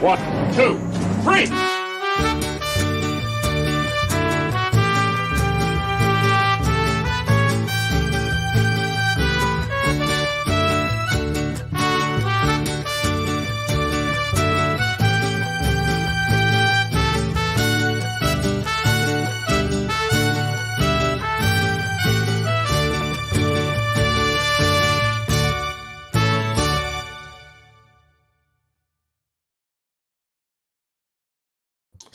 1, 2, 3.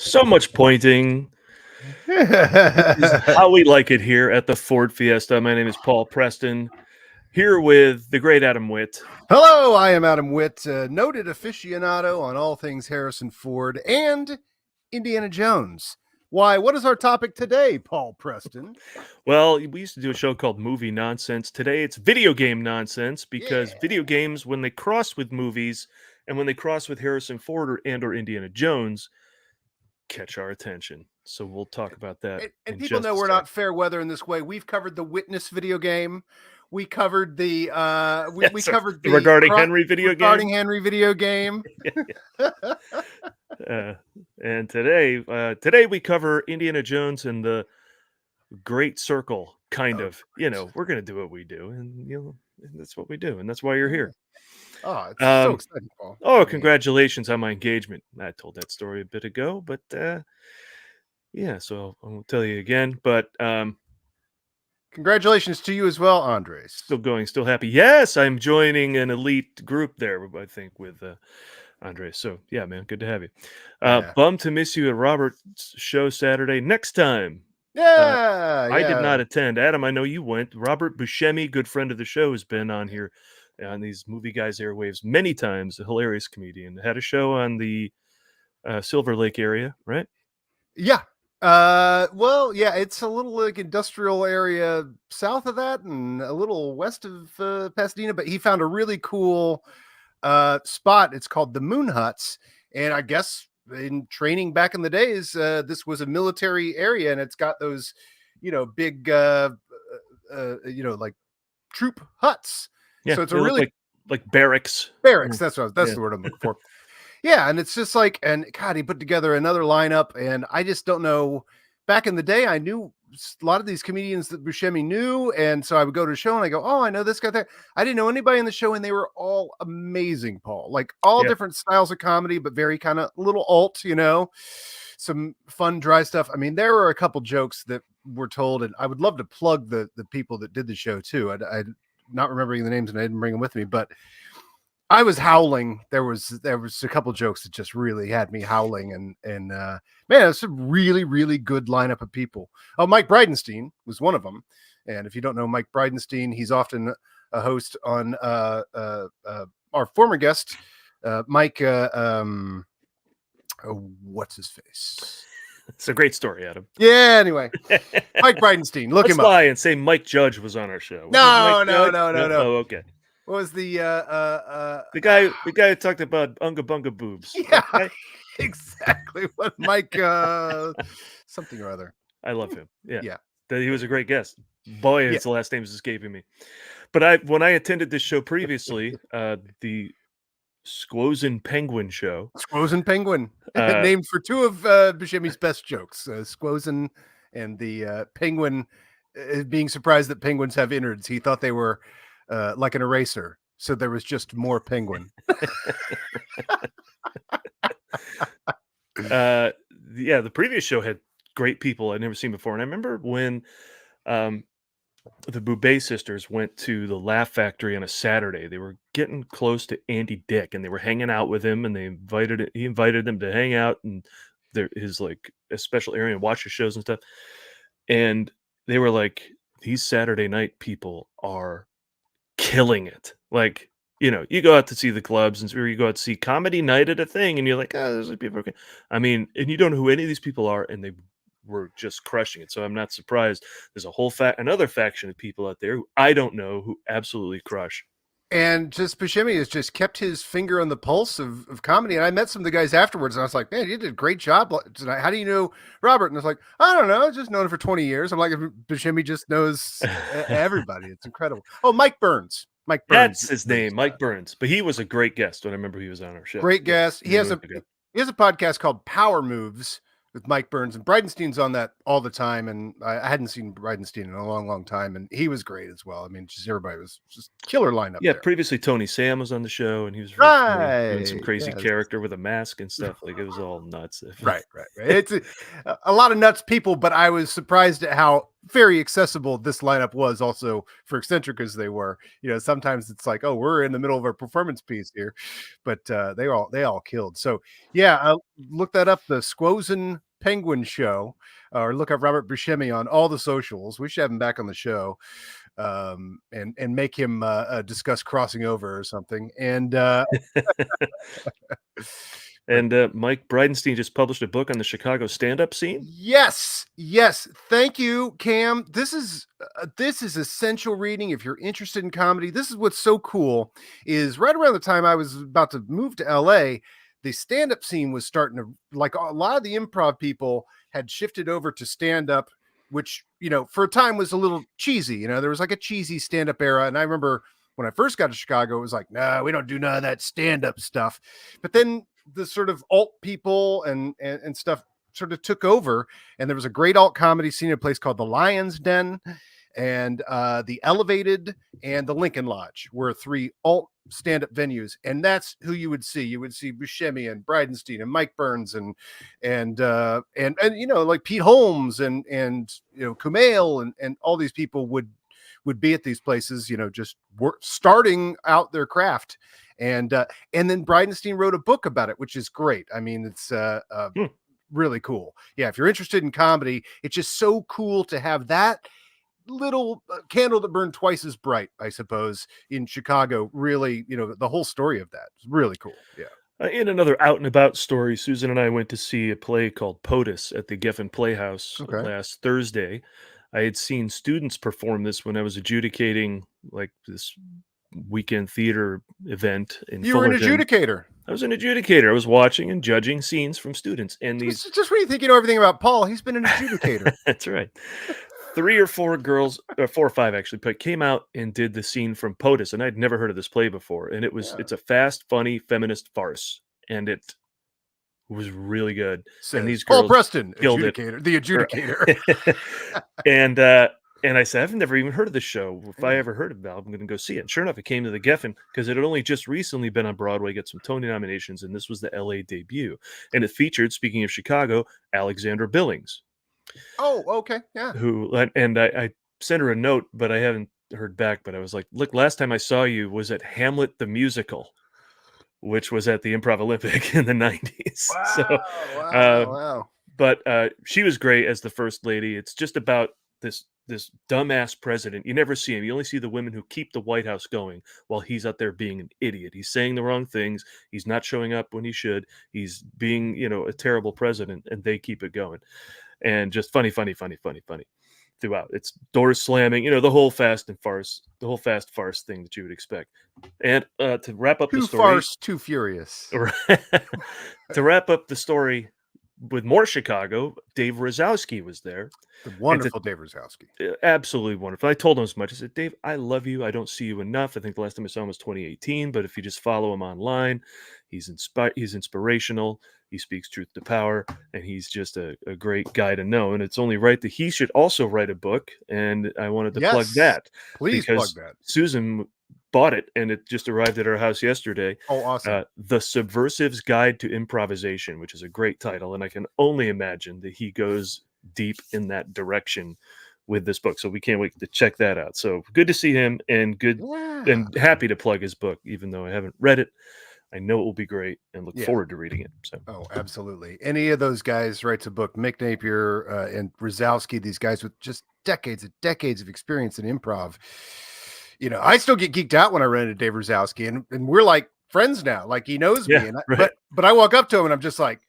So much pointing. This is how we like it here at the Ford Fiesta. My name is Paul Preston, here with the great Adam Witt. Hello, I am Adam Witt, noted aficionado on all things Harrison Ford and Indiana Jones. Why, what is our topic today, Paul Preston? Well, we used to do a show called Movie Nonsense. Today it's video game nonsense because video games, when they cross with movies and when they cross with Harrison Ford or Indiana Jones, catch our attention. So we'll talk about that. And people know we're not fair weather in this way. We've covered the Witness video game. We covered the we covered the regarding Henry video game. And today we cover Indiana Jones and the Great Circle, kind of. You know, we're gonna do what we do, and that's what we do, and that's why you're here. Oh, it's so exciting, Paul. Oh, congratulations on my engagement. I told that story a bit ago, but yeah, so I won't tell you again. But congratulations to you as well, Andres. Still happy. Yes, I'm joining an elite group there, I think, with Andres. So yeah, man, good to have you. Bummed to miss you at Robert's show Saturday. Next time. I did not attend. Adam, I know you went. Robert Buscemi, good friend of the show, has been on here on these Movie Guys airwaves many times. A hilarious comedian. Had a show on the Silver Lake area, right? Yeah. Well, yeah, it's a little like industrial area south of that and a little west of Pasadena, but he found a really cool spot. It's called the Moon Huts, and I guess in training back in the days, this was a military area, and it's got those, big, like troop huts. Yeah, so it's a really like barracks. That's the word I'm looking for. Yeah, and it's just like, and God, he put together another lineup, and I just don't know. Back in the day, I knew a lot of these comedians that Buscemi knew, and so I would go to a show and I go, "Oh, I know this guy there." I didn't know anybody in the show, and they were all amazing, Paul. Like all different styles of comedy, but very kind of little alt, some fun, dry stuff. I mean, there were a couple jokes that were told, and I would love to plug the people that did the show too. I not remembering the names, and I didn't bring them with me, but I was howling. There was a couple jokes that just really had me howling, and man, it's a really, really good lineup of people. Oh, Mike Bridenstine was one of them, and if you don't know Mike Bridenstine, he's often a host on our former guest, Mike. What's his face? It's a great story, Adam. Yeah. Anyway, Mike Bridenstine. Look him up. Lie and say Mike Judge was on our show. No. Oh, okay. What was the guy who talked about Unga Bunga boobs? Yeah, okay. Exactly. What Mike something or other. I love him. Yeah. He was a great guest. Boy, his last name is escaping me. But when I attended this show previously, the Squozen Penguin show. Squozen Penguin, named for two of Buscemi's best jokes. Squozen and the penguin being surprised that penguins have innards. He thought they were like an eraser, so there was just more penguin. The previous show had great people I'd never seen before, and I remember when the Boubet sisters went to the Laugh Factory on a Saturday. They were getting close to Andy Dick, and they were hanging out with him, and he invited them to hang out in his like a special area and watch the shows and stuff. And they were like, these Saturday night people are killing it. Like, you go out to see the clubs or you go out to see comedy night at a thing, and you're like, oh, there's people. Okay. I mean, and you don't know who any of these people are, and they were just crushing it. So I'm not surprised. There's a whole another faction of people out there who I don't know who absolutely crush. And just Buscemi has just kept his finger on the pulse of comedy. And I met some of the guys afterwards, and I was like, man, you did a great job tonight. How do you know Robert? And I was like, I don't know. I've just known him for 20 years. I'm like, Buscemi just knows everybody. It's incredible. Oh, Mike Burns. That's his name, Mike Burns. But he was a great guest. I remember he was on our show. Great guest. He has He has a podcast called Power Moves with Mike Burns, and Bridenstine's on that all the time. And I hadn't seen Bridenstine in a long, long time, and he was great as well. I mean, just everybody was just killer lineup Yeah, there. previously Tony Sam was on the show, and he was very funny, doing some Right. crazy Yes. character with a mask and stuff. Like, it was all nuts. Right. It's a lot of nuts people, but I was surprised at how very accessible this lineup was also for eccentric as they were. Sometimes it's like, oh, we're in the middle of a performance piece here, but they all killed. So yeah, look that up, the Squozen Penguin Show, or look up Robert Buscemi on all the socials. We should have him back on the show, and make him discuss crossing over or something. And And Mike Bridenstine just published a book on the Chicago stand-up scene. yes. Thank you, Cam. This is essential reading if you're interested in comedy. This is what's so cool is right around the time I was about to move to LA, the stand-up scene was starting to, like, a lot of the improv people had shifted over to stand-up, which, for a time was a little cheesy. There was like a cheesy stand-up era. And I remember when I first got to Chicago, it was like, no, we don't do none of that stand-up stuff. But then the sort of alt people and stuff sort of took over, and there was a great alt comedy scene in a place called the Lion's Den, and the Elevated and the Lincoln Lodge were 3 alt stand-up venues, and that's who you would see. You would see Buscemi and Bridenstine and Mike Burns and like Pete Holmes and Kumail and all these people would be at these places, just starting out their craft. And then Bridenstine wrote a book about it, which is great. I mean, it's really cool. Yeah, if you're interested in comedy, it's just so cool to have that little candle that burned twice as bright, I suppose, in Chicago. Really, the whole story of that is really cool. Yeah. In another out and about story, Susan and I went to see a play called POTUS at the Geffen Playhouse Okay. last Thursday. I had seen students perform this when I was adjudicating like this weekend theater event in You were an Fullerton. adjudicator. I was an adjudicator. I was watching and judging scenes from students, and these Just when you think you know everything about Paul, he's been an adjudicator. that's right. 3 or 4 girls, or 4 or 5 actually, but came out and did the scene from POTUS, and I'd never heard of this play before. And it's a fast, funny feminist farce, and it was really good. Says And these Paul girls Preston, killed it. adjudicator, the adjudicator. And I said, I've never even heard of this show. If I ever heard about it, I'm going to go see it. And sure enough, it came to the Geffen because it had only just recently been on Broadway, got some Tony nominations, and this was the LA debut. And it featured, speaking of Chicago, Alexandra Billings. Oh, okay. Yeah. I sent her a note, but I haven't heard back. But I was like, look, last time I saw you was at Hamlet the Musical, which was at the Improv Olympic in the 90s. Wow. But she was great as the first lady. It's just about this dumbass president. You never see him. You only see the women who keep the White House going while he's out there being an idiot. He's saying the wrong things. He's not showing up when he should. He's being, a terrible president, and they keep it going. And just funny throughout. It's doors slamming, the whole fast farce thing that you would expect. And to wrap up the story, farce, too furious. To wrap up the story with more Chicago, Dave Rosowski was there. The wonderful Dave Rosowski. Absolutely wonderful. I told him as much. I said, Dave, I love you. I don't see you enough. I think the last time I saw him was 2018. But if you just follow him online, he's inspirational. He speaks truth to power, and he's just a great guy to know. And it's only right that he should also write a book. And I wanted to plug that. Please plug that. Susan bought it, and it just arrived at our house yesterday. Oh, awesome. The Subversive's Guide to Improvisation, which is a great title. And I can only imagine that he goes deep in that direction with this book. So we can't wait to check that out. So good to see him, and and happy to plug his book, even though I haven't read it. I know it will be great and look forward to reading it. So, absolutely. Any of those guys writes a book, Mick Napier and Rosowski, these guys with just decades of experience in improv. I still get geeked out when I run into Dave Rosowski, and we're like friends now. Like, he knows me. And but I walk up to him and I'm just like,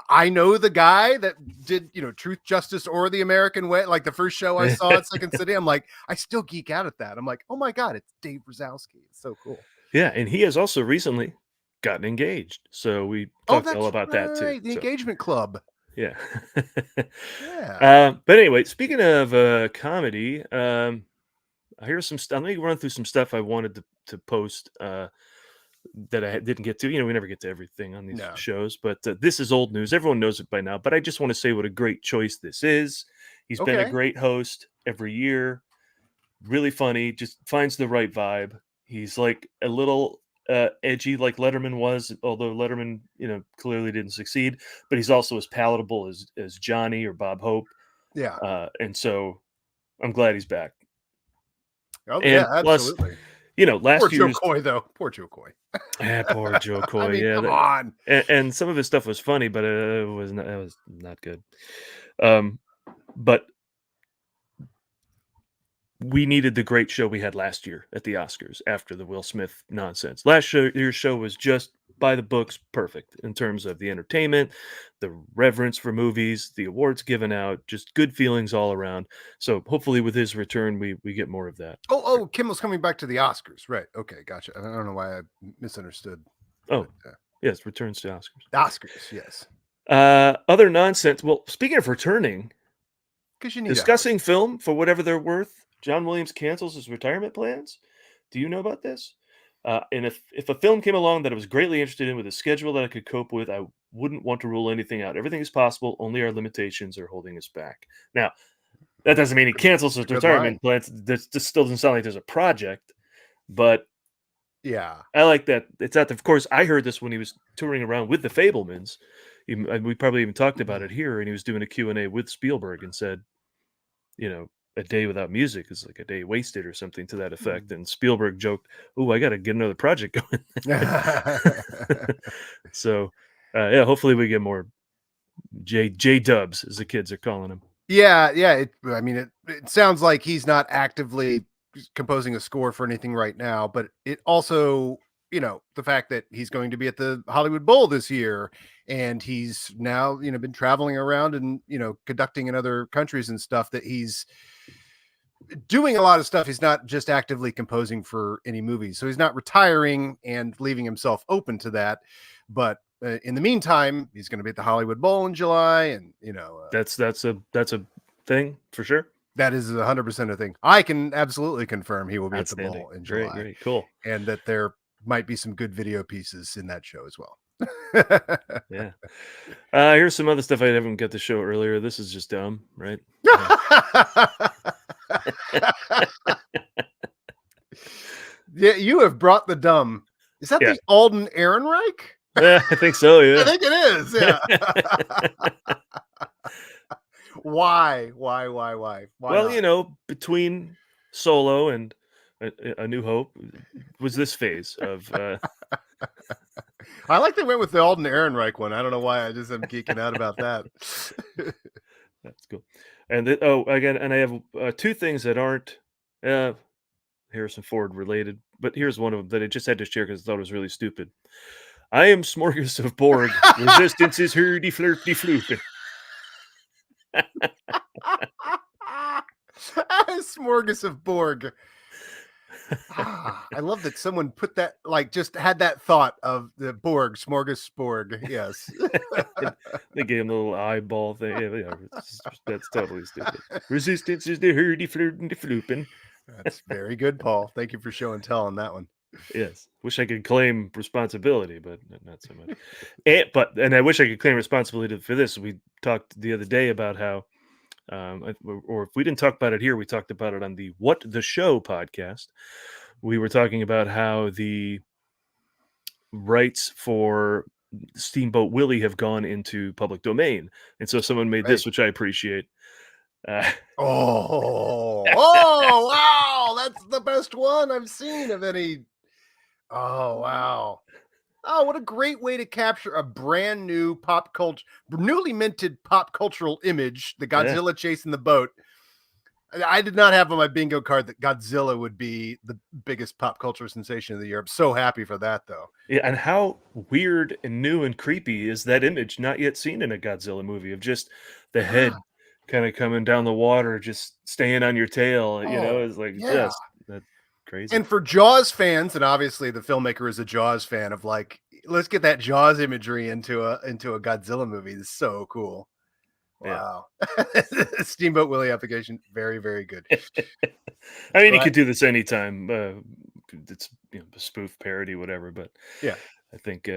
I know the guy that did, Truth, Justice, or the American Way. Like the first show I saw at Second City, I'm like, I still geek out at that. I'm like, oh my God, it's Dave Rosowski. It's so cool. Yeah. And he has also recently gotten engaged. So we talked all about that too. The engagement club. Yeah. Yeah. But anyway, speaking of comedy, I hear some stuff. Let me run through some stuff I wanted to post that I didn't get to. We never get to everything on these No. shows, but this is old news. Everyone knows it by now, but I just want to say what a great choice this is. He's been a Okay. great host every year. Really funny, just finds the right vibe. He's like a little edgy like Letterman was, although Letterman, clearly didn't succeed, but he's also as palatable as Johnny or Bob Hope. Yeah. And so I'm glad he's back. Oh, And yeah, plus, absolutely. Poor last Joe year's Coy, though. Poor Joe Coy. poor Joe Coy. I mean, Yeah, come on. and some of his stuff was funny, but it was not good. But we needed the great show we had last year at the Oscars after the Will Smith nonsense. Last year's show was just by the books, perfect in terms of the entertainment, the reverence for movies, the awards given out, just good feelings all around. So hopefully with his return, we get more of that. Oh, Kimmel's coming back to the Oscars. Right. Okay, gotcha. I don't know why I misunderstood. Oh, But, yes, returns to Oscars. Oscars, yes. Other nonsense. Well, speaking of returning, Because you need discussing film for whatever they're worth, John Williams cancels his retirement plans. Do you know about this? And if a film came along that I was greatly interested in with a schedule that I could cope with, I wouldn't want to rule anything out. Everything is possible. Only our limitations are holding us back. Now, that doesn't mean he cancels his Good retirement plans. This still doesn't sound like there's a project, but Yeah. I like that it's out there. Of course, I heard this when he was touring around with the Fablemans. We probably even talked about it here, and he was doing a Q&A with Spielberg and said, a day without music is like a day wasted or something to that effect. And Spielberg joked, "Oh, I got to get another project going." So, yeah, hopefully we get more J Dubs, as the kids are calling him. Yeah. It sounds like he's not actively composing a score for anything right now, but it also, the fact that he's going to be at the Hollywood Bowl this year and he's now, been traveling around and, conducting in other countries and stuff, that he's doing a lot of stuff. He's not just actively composing for any movies. So he's not retiring and leaving himself open to that. But in the meantime, he's going to be at the Hollywood Bowl in July. And, that's a thing for sure. That is 100% a thing. I can absolutely confirm he will be at the bowl in July. Great, cool. And that there might be some good video pieces in that show as well. Yeah. Here's some other stuff I didn't get to show earlier. This is just dumb, right? Yeah, you have brought the dumb. Is that the Alden Ehrenreich? Yeah, I think so. Yeah, I think it is. Yeah. Why? Well, between Solo and A New Hope was this phase of. I like they went with the Alden Ehrenreich one. I don't know why. I just am geeking out about that. That's cool. And again, and I have two things that aren't Harrison Ford related, but here's one of them that I just had to share because I thought it was really stupid. I am Smorgas of Borg. Resistance is hurdy flirty flooping. Smorgas of Borg. I love that someone put that, like, just had that thought of the Borg, Smorgasborg. Yes. They gave him a little eyeball thing. Yeah, that's totally stupid. Resistance is the hurdy flirty flooping. That's very good, Paul. Thank you for show and tell on that one. Yes. Wish I could claim responsibility, but not so much. And I wish I could claim responsibility for this. We talked the other day about how, or if we didn't talk about it here, we talked about it on the What the Show podcast. We were talking about how the rights for Steamboat Willie have gone into public domain. And so someone made this, which I appreciate. Oh, wow. That's the best one I've seen of any. Oh, wow. Oh, what a great way to capture a brand new pop culture, newly minted pop cultural image, the Godzilla chasing the boat. I did not have on my bingo card that Godzilla would be the biggest pop culture sensation of the year. I'm so happy for that, though. Yeah, and how weird and new and creepy is that image not yet seen in a Godzilla movie of just the head kind of coming down the water, just staying on your tail. It's like just that's crazy. And for Jaws fans, and obviously the filmmaker is a Jaws fan, of like, let's get that Jaws imagery into a Godzilla movie. It's so cool. Wow. Steamboat Willie application, very, very good. I mean, you could do this anytime. it's a spoof parody, whatever. But Yeah. I think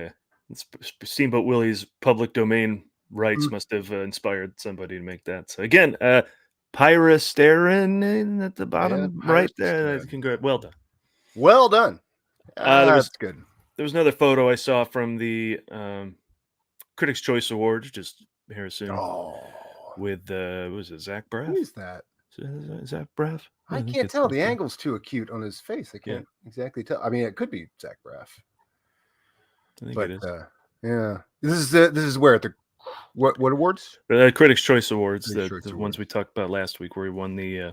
Steamboat Willie's public domain rights Mm. must have inspired somebody to make that. So again, Pyrasterin at the bottom right there. Pyrasterin. Well done. Well done. That's good. There was another photo I saw from the Critics' Choice Awards, just Harrison with what was it, Zach Braff? Who is that? Zach Braff? I think can't it's tell. Zach The Braff. angle's too acute on his face. I can't exactly tell. I mean, it could be Zach Braff. I think But it is. yeah, this is where at the what awards? Critics' Choice Awards, Critics' the Choice ones Awards. we talked about last week, where he won the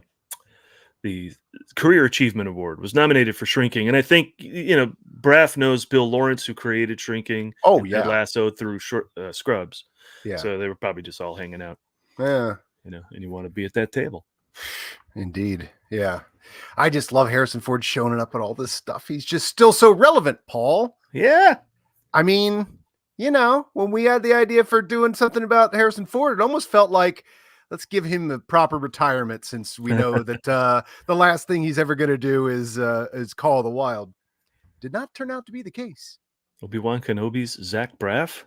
Career Achievement Award, was nominated for Shrinking, and I think Braff knows Bill Lawrence, who created Shrinking. Oh, and yeah. Ted Lasso through Scrubs. Yeah. So they were probably just all hanging out. Yeah. And you want to be at that table. Indeed. Yeah. I just love Harrison Ford showing up at all this stuff. He's just still so relevant, Paul. Yeah. I mean, when we had the idea for doing something about Harrison Ford, it almost felt like, let's give him the proper retirement, since we know that the last thing he's ever going to do is Call of the Wild. Did not turn out to be the case. Obi-Wan Kenobi's Zach Braff?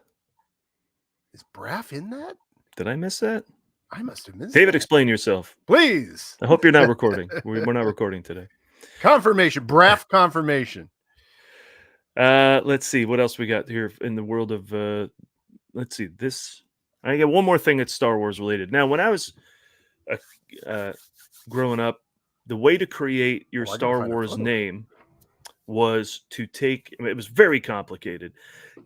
Is Braff in that? Did I miss that? I must have missed David, that. explain yourself. Please. I hope you're not recording. We're not recording today. Confirmation. Braff confirmation. Let's see what else we got here in the world of let's see this. I got one more thing that's Star Wars related. Now, when I was growing up, the way to create your Star Wars name was to take, it was very complicated.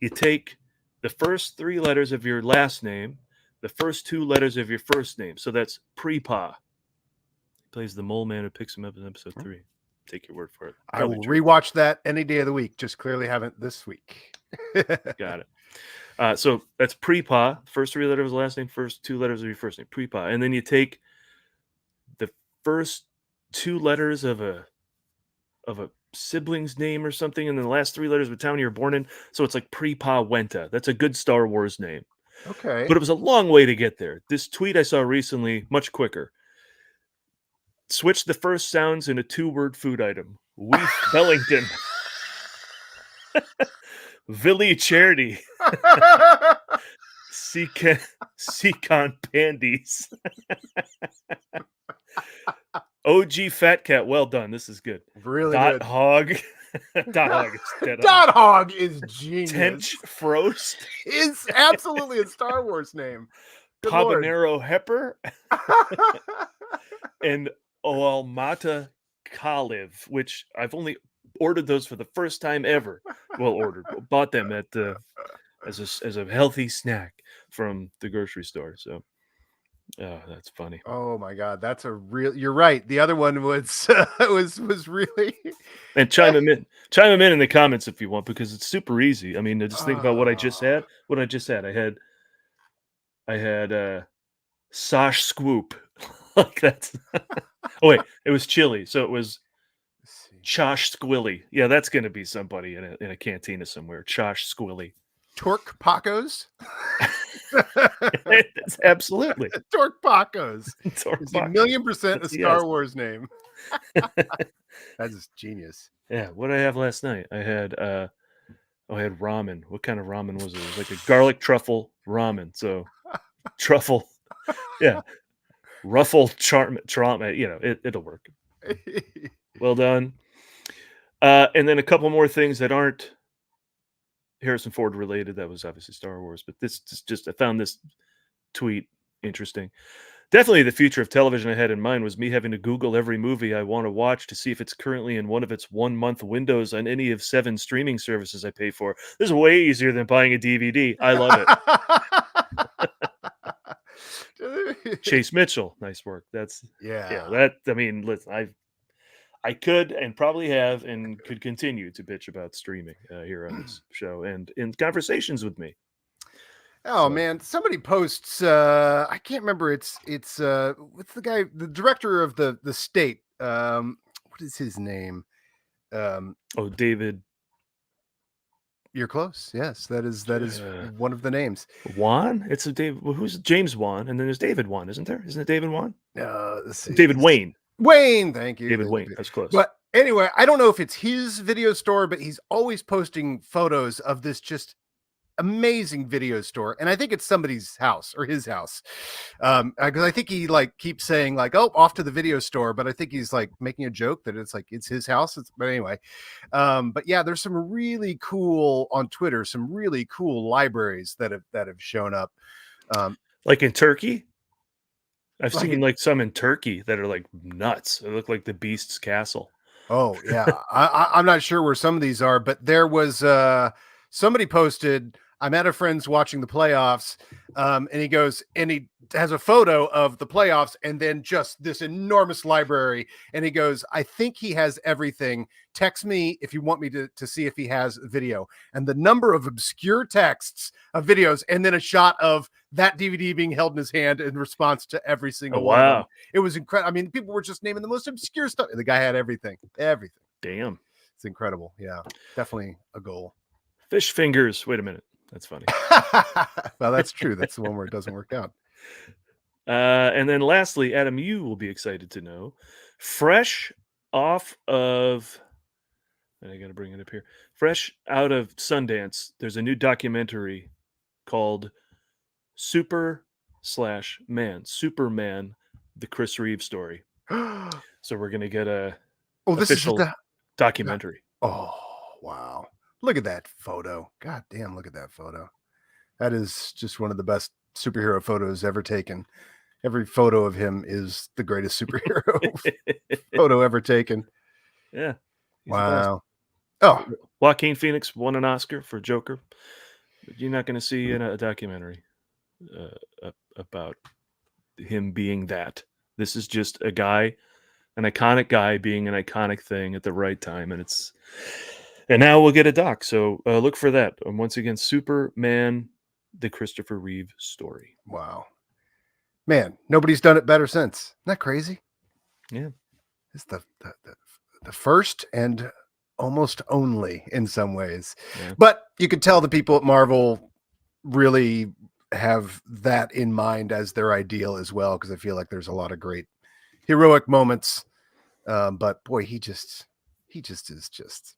You take the first 3 letters of your last name, the first 2 letters of your first name. So that's Prepa. He plays the mole man who picks him up in episode 3. Take your word for it. I will rewatch that any day of the week. Just clearly haven't this week. Got it. So that's Prepa. First 3 letters of the last name, first 2 letters of your first name. Prepa. And then you take the first 2 letters of a sibling's name or something, and then the last 3 letters of the town you're born in. So it's like Prepa Wenta. That's a good Star Wars name. Okay. But it was a long way to get there. This tweet I saw recently, much quicker. Switch the first sounds in a 2-word food item. Weef Bellington. Villy Charity. Seacon Pandies. OG Fat Cat. Well done. This is good. Really Dot good. Hog. Dot Hog is dead. Dot Hog is genius. Tench Frost. Is absolutely a Star Wars name. Good Habanero Hepper. And Oalmata Kaliv, which I've only ordered those for the first time ever. Well, bought them at as a healthy snack from the grocery store. So, that's funny. Oh my God, that's a real. You're right. The other one was was really. And chime them in the comments if you want, because it's super easy. I mean, just think about what I just had. I had Sosh Scoop. Like that's. Oh wait, it was chili, so it was Chosh Squilly. Yeah, that's going to be somebody in a cantina somewhere. Chosh Squilly. Torque Pacos. It's absolutely Torque Pacos. It's a 1,000,000% a Star Wars name. That is genius. Yeah, what did I have last night? I had ramen. What kind of ramen was it? It was like a garlic truffle ramen. So truffle, yeah. Ruffle charm, it'll work. Well done. And then a couple more things that aren't Harrison Ford related. That was obviously Star Wars, but this just I found this tweet interesting. Definitely the future of television I had in mind was me having to Google every movie I want to watch to see if it's currently in one of its 1-month windows on any of 7 streaming services I pay for. This is way easier than buying a DVD. I love it. Chase Mitchell, nice work. That I mean, listen, I could and probably have and could continue to bitch about streaming here on this show and in conversations with me. Oh man, somebody posts. I can't remember. It's what's the guy, the director of the state. What is his name? David. You're close. Yes, that is one of the names. Wan? It's a David. Who's James Wan? And then there's David Wan, isn't there? Isn't it David Wan? Let's see. David Wayne. Wayne, thank you. David Wayne. That's close. But Anyway, I don't know if it's his video store, but he's always posting photos of this just amazing video store, and I think it's somebody's house or his house, because I think he like keeps saying like, "Oh, off to the video store," but I think he's like making a joke that it's like it's his house. But anyway, but yeah, there's some really cool on Twitter, some really cool libraries that have shown up, Like in Turkey. I've Like seen like some in Turkey that are like nuts. They look like the Beast's castle. Oh yeah, I'm not sure where some of these are, but there was somebody posted. I'm at a friend's watching the playoffs, and he goes and he has a photo of the playoffs, and then just this enormous library. And he goes, "I think he has everything. Text me if you want me to see if he has video." And the number of obscure texts of videos, and then a shot of that DVD being held in his hand in response to every single one of them. Wow. It was incredible. I mean, people were just naming the most obscure stuff. The guy had everything. Damn. It's incredible. Yeah, definitely a goal. Fish fingers. Wait a minute. That's funny. Well, that's true. That's the one where it doesn't work out. And then lastly, Adam, you will be excited to know, fresh off of, and I got to bring it up here, fresh out of Sundance, there's a new documentary called Superman, the Chris Reeve story. So we're going to get a official documentary. Oh, wow. Look at that photo. God damn, look at that photo. That is just one of the best superhero photos ever taken. Every photo of him is the greatest superhero photo ever taken. Yeah. Wow. Oh, Joaquin Phoenix won an Oscar for Joker. But you're not going to see a documentary about him being that. This is just a guy, an iconic guy being an iconic thing at the right time. And now we'll get a doc. So look for that. And once again, Superman, the Christopher Reeve story. wow. Man, nobody's done it better since. Isn't that crazy? Yeah. It's the first and almost only in some ways. Yeah. But you could tell the people at Marvel really have that in mind as their ideal as well, because I feel like there's a lot of great heroic moments. But boy, he just is just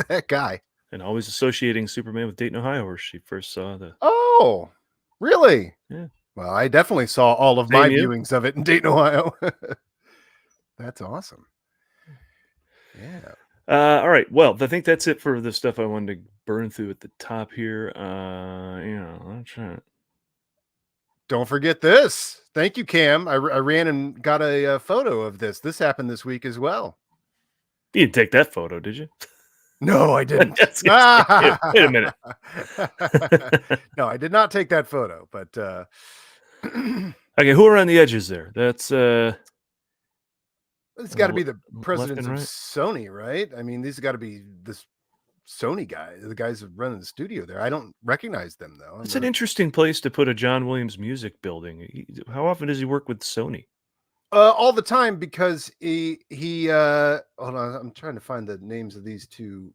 that guy. And always associating Superman with Dayton, Ohio, where she first saw the. Oh, really? Yeah. Well, I definitely saw all of my viewings of it in Dayton, Ohio. That's awesome. Yeah. All right. Well, I think that's it for the stuff I wanted to burn through at the top here. I'm trying. Don't forget this. Thank you, Cam. I ran and got a photo of this. This happened this week as well. You didn't take that photo, did you? No, I didn't. Wait a minute. No, I did not take that photo, but okay, who are on the edges there? That's it's got to be the left presidents and of right. Sony, right? I mean, these got to be this Sony guy, the guys that run the studio there. I don't recognize them though. It's an interesting place to put a John Williams music building. How often does he work with Sony? All the time, because he hold on, I'm trying to find the names of these two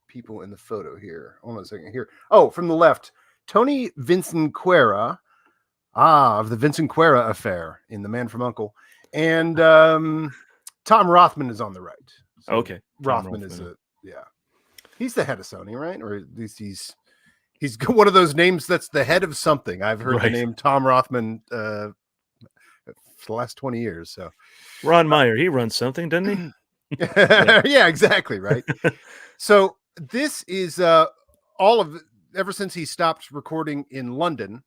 people in the photo here. Hold on a second here. Oh, from the left, Tony Vincent-Quera, of the Vincent-Quera affair in The Man from U.N.C.L.E., and Tom Rothman is on the right. So Okay, Rothman is he's the head of Sony, right? Or at least he's one of those names that's the head of something. I've heard the name Tom Rothman for the last 20 years. So Ron Meyer, he runs something, doesn't he? yeah, exactly. Right. So this is all of ever since he stopped recording in London.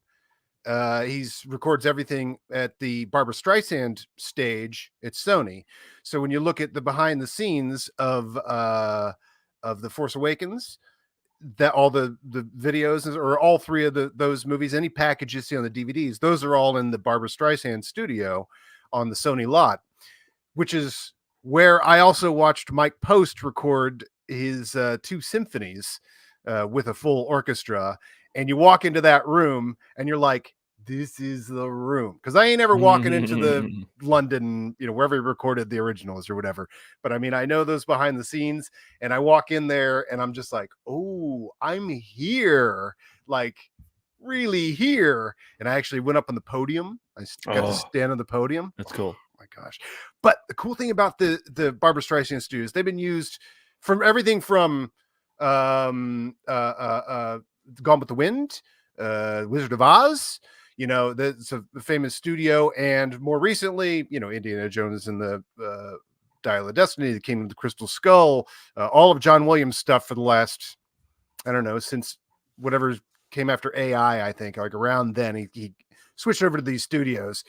He's records everything at the Barbra Streisand stage at Sony. So when you look at the behind the scenes of The Force Awakens, that all the videos or all three of those movies, any package you see on the DVDs, those are all in the Barbra Streisand studio on the Sony lot, which is where I also watched Mike Post record his 2 symphonies with a full orchestra. And you walk into that room and you're like, this is the room. Because I ain't ever walking into the London, wherever he recorded the originals or whatever. But I mean, I know those behind the scenes, and I walk in there and I'm just like, oh, I'm here. Like, really here. And I actually went up on the podium. I got to stand on the podium. That's cool. Oh my gosh. But the cool thing about the Barbra Streisand studios, they've been used from everything from Gone with the Wind, Wizard of Oz, you know, that's a famous studio, and more recently, you know, Indiana Jones and the Dial of Destiny, the Kingdom of the Crystal Skull, all of John Williams stuff for the last, I don't know, since whatever came after AI, I think, like around then he switched over to these studios.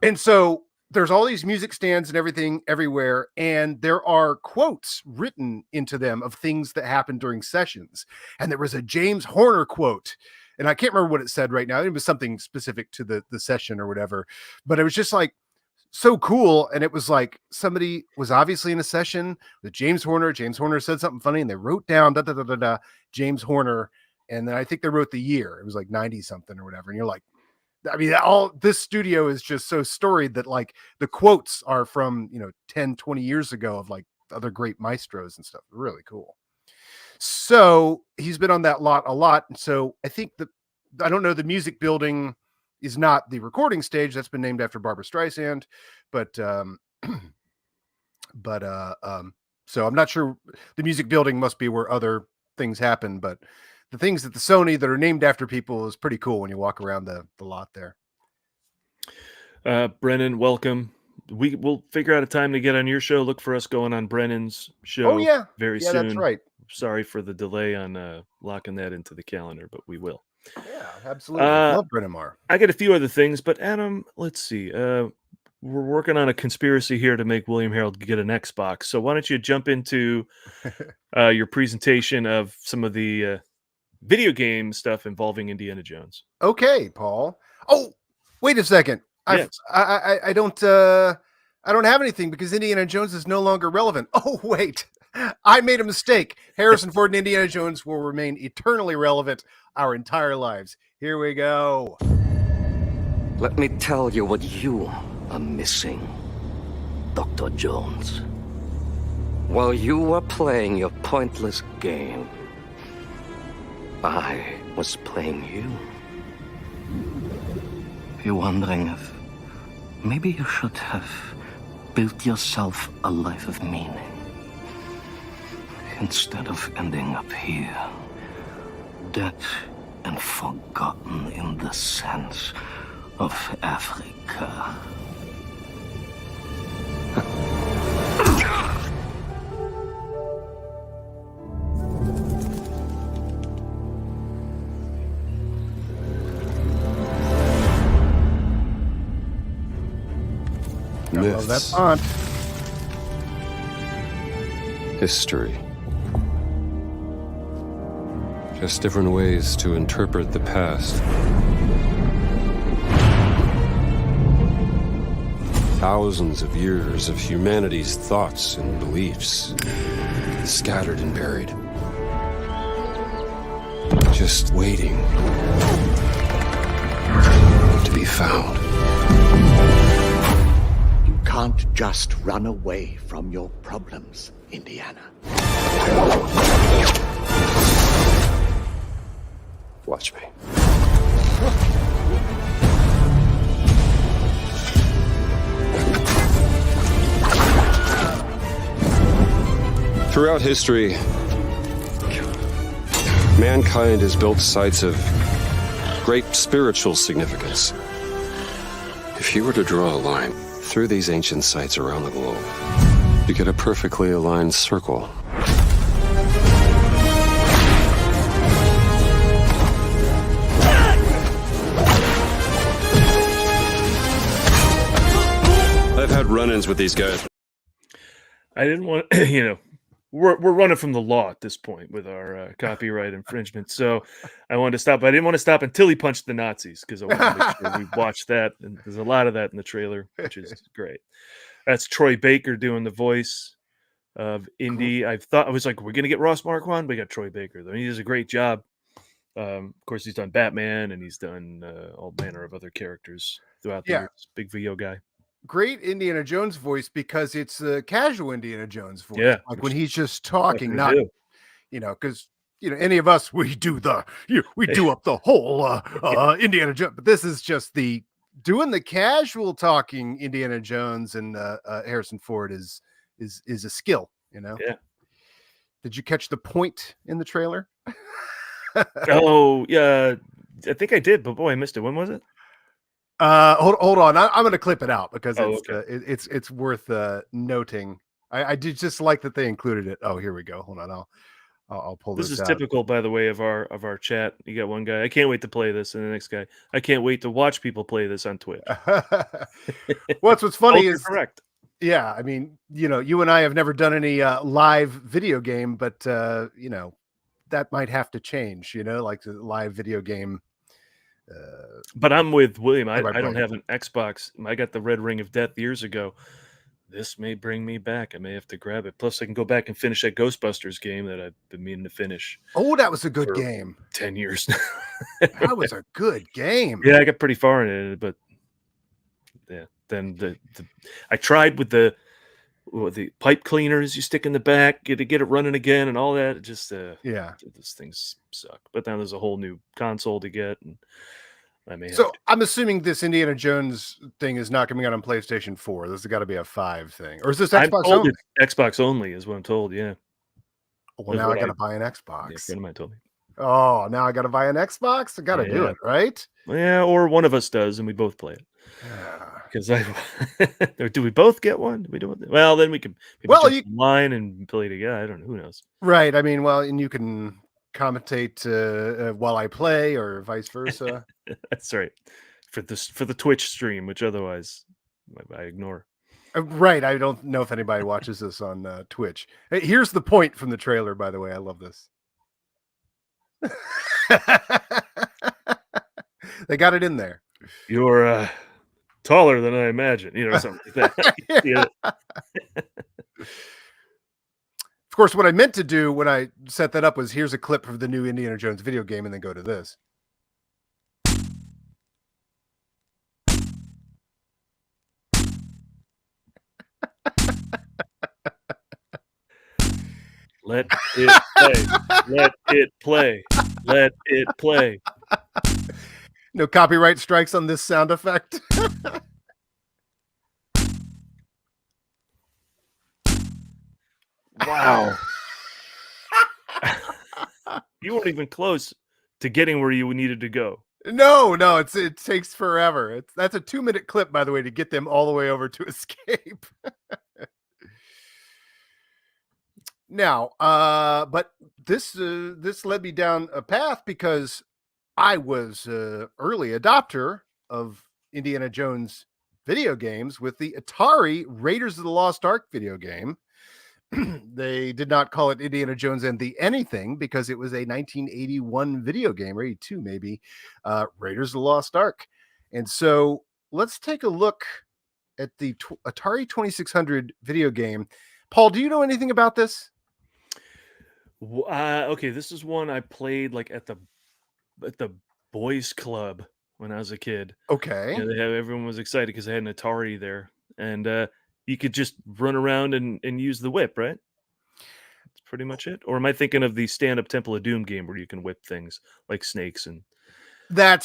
And so there's all these music stands and everything everywhere, and there are quotes written into them of things that happened during sessions. And there was a James Horner quote, and I can't remember what it said right now. It was something specific to the session or whatever, but it was just like so cool. And it was like somebody was obviously in a session with James Horner. James Horner said something funny, and they wrote down James Horner, and then I think they wrote the year. It was like 90 something or whatever. And you're like, I mean, all this studio is just so storied that like the quotes are from, you know, 10, 20 years ago of like other great maestros and stuff. Really cool. So he's been on that lot a lot. And so I think I don't know, the music building is not the recording stage that's been named after Barbra Streisand, but so I'm not sure. The music building must be where other things happen, but the things that the Sony that are named after people is pretty cool when you walk around the lot there. Brennan, welcome. We'll figure out a time to get on your show. Look for us going on Brennan's show. Oh yeah, very soon. That's right. Sorry for the delay on locking that into the calendar, but we will. Yeah, absolutely. Love Brennan Marr. I got a few other things, but Adam, let's see. We're working on a conspiracy here to make William Harold get an Xbox. So why don't you jump into your presentation of some of the video game stuff involving Indiana Jones? Okay, Paul. Oh, wait a second. Yes. I don't have anything because Indiana Jones is no longer relevant. Oh, wait. I made a mistake. Harrison Ford and Indiana Jones will remain eternally relevant our entire lives. Here we go. Let me tell you what you are missing, Dr. Jones. While you were playing your pointless game, I was playing you. You're wondering if maybe you should have built yourself a life of meaning instead of ending up here, dead and forgotten in the sands of Africa. Myths. That font. History. Just different ways to interpret the past. Thousands of years of humanity's thoughts and beliefs, scattered and buried. Just waiting to be found. You can't just run away from your problems, Indiana. Watch me. Throughout history, mankind has built sites of great spiritual significance. If you were to draw a line through these ancient sites around the globe, you get a perfectly aligned circle. I've had run-ins with these guys. I didn't want, we're running from the law at this point with our copyright infringement. So I wanted to stop. I didn't want to stop until he punched the Nazis because I wanted to make sure we watched that. And there's a lot of that in the trailer, which is great. That's Troy Baker doing the voice of Indy. Cool. I was like, we're going to get Ross Marquand. We got Troy Baker, though. He does a great job. Of course, he's done Batman and he's done all manner of other characters throughout the years. Big video guy. Great Indiana Jones voice because it's a casual Indiana Jones voice. Yeah, like when he's just talking, not because any of us we do up the whole Indiana Jones, but this is just the doing the casual talking Indiana Jones and Harrison Ford is a skill, you know. Yeah. Did you catch the point in the trailer? Oh, yeah. I think I did, but boy, I missed it. When was it? Hold on. I'm going to clip it out because Oh, it's okay. it's worth noting. I did just like that they included it. Oh, here we go. Hold on. I'll pull This this is out. typical, by the way, of our chat. You got one guy, I can't wait to play this, and the next guy, I can't wait to watch people play this on Twitch. What's funny Both are is correct. yeah, I mean, you know, you and I have never done any live video game, but you know, that might have to change, you know, like the live video game. But I'm with William. I play-by-play. don't have an Xbox. I got the Red Ring of Death years ago. This may bring me back. I may have to grab it. Plus, I can go back and finish that Ghostbusters game that I've been meaning to finish Oh, that was a good for game. 10 years. That was a good game. Yeah, I got pretty far in it, but yeah. Then I tried with the pipe cleaners you stick in the back to get it running again and all that. It just Yeah. those things suck. But now there's a whole new console to get, and I may have So to. I'm assuming this Indiana Jones thing is not coming out on PlayStation 4. This has got to be a 5 thing, or is this I'm Xbox told only? it's Xbox only is what I'm told. Yeah. Well, Is now I what got to buy an yeah, a Xbox. friend of mine told me. Oh, now I got to buy an Xbox. I got to do Yeah. it, right? Yeah, or one of us does, and we both play it. Yeah. Because or do we both get one? Do we do it? Well, then we could maybe Well, jump you online and play together. I don't know. Who knows? right. I mean, well, and you can commentate while I play, or vice versa. That's right. For the Twitch stream, which otherwise I ignore. Right. I don't know if anybody watches this on Twitch. Hey, here's the point from the trailer, by the way. I love this. They got it in there. You're taller than I imagine, something like that. Yeah. Of course, what I meant to do when I set that up was here's a clip of the new Indiana Jones video game and then go to this. Let it play. Let it play. Let it play. No copyright strikes on this sound effect. Wow. You weren't even close to getting where you needed to go. No, it takes forever. That's a 2-minute clip, by the way, to get them all the way over to escape. Now, but this led me down a path because I was early adopter of Indiana Jones video games with the Atari Raiders of the Lost Ark video game. They did not call it Indiana Jones and the Anything because it was a 1981 video game, or 82 maybe, Raiders of the Lost Ark. And so let's take a look at the Atari 2600 video game. Paul, do you know anything about this? Okay, this is one I played like at the boys club when I was a kid. Okay. Everyone was excited because they had an Atari there, and you could just run around and use the whip, right? That's pretty much it. Or am I thinking of the stand-up Temple of Doom game where you can whip things like snakes and? I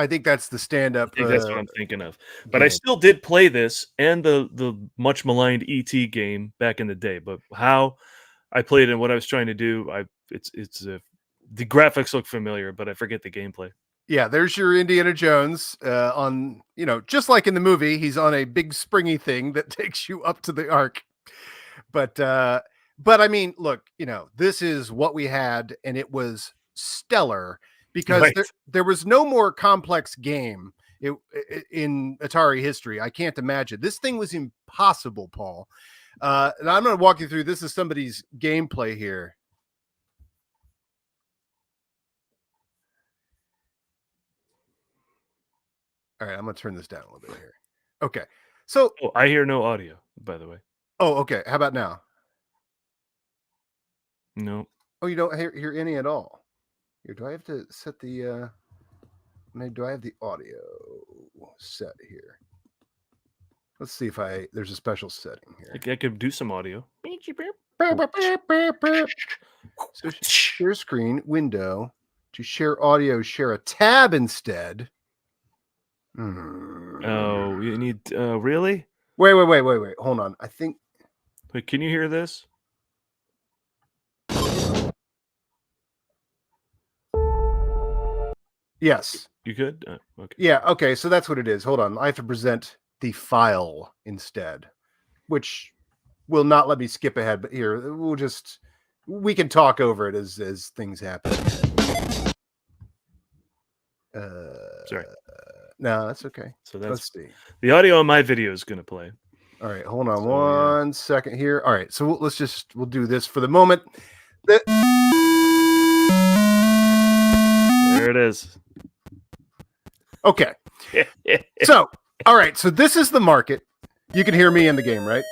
think that's the stand-up. I think that's what I'm thinking of. But game. I still did play this and the much maligned ET game back in the day. But how I played and what I was trying to do, the graphics look familiar, but I forget the gameplay. Yeah, there's your Indiana Jones on, just like in the movie, he's on a big springy thing that takes you up to the Ark. But I mean, look, this is what we had, and it was stellar because Right. there was no more complex game in Atari history. I can't imagine. This thing was impossible, Paul. And I'm going to walk you through. This is somebody's gameplay here. All right, I'm going to turn this down a little bit here. Okay. So, I hear no audio, by the way. oh, okay. How about now? No. Oh, you don't hear any at all. Here, do I have to set the do I have the audio set here? Let's see if there's a special setting here. I could do some audio. So share screen window to share audio, share a tab instead. Oh, you need really? Wait. Hold on. I think. Wait, can you hear this? Yes. You could? Okay. Yeah. Okay. So that's what it is. Hold on. I have to present the file instead, which will not let me skip ahead. But here, we can talk over it as things happen. Sorry. No, that's okay. So Let's see. the audio on my video is going to play. All right, hold on So, one second here. All right, so we'll do this for the moment. There it is. Okay. So, all right, so this is the market. You can hear me in the game, right?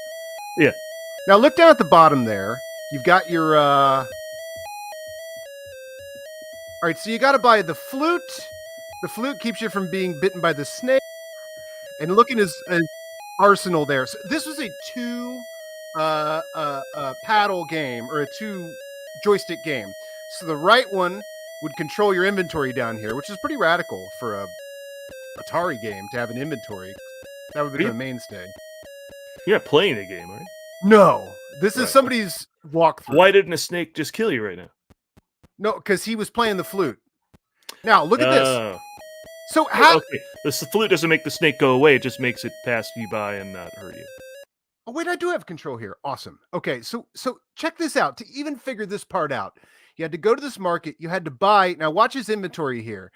Yeah. Now look down at the bottom there. You've got your all right, so you got to buy the flute. The flute keeps you from being bitten by the snake. And look at his arsenal there. So this was a two paddle game, or a two joystick game. So the right one would control your inventory down here, which is pretty radical for a Atari game to have an inventory. That would be a mainstay. You're not playing the game, right? No, this is somebody's walkthrough. Why didn't a snake just kill you right now? No, because he was playing the flute. Now look at this. So how? Okay, the flute doesn't make the snake go away; it just makes it pass you by and not hurt you. Oh wait, I do have control here. Awesome. Okay, so check this out. To even figure this part out, you had to go to this market. You had to buy. Now watch his inventory here.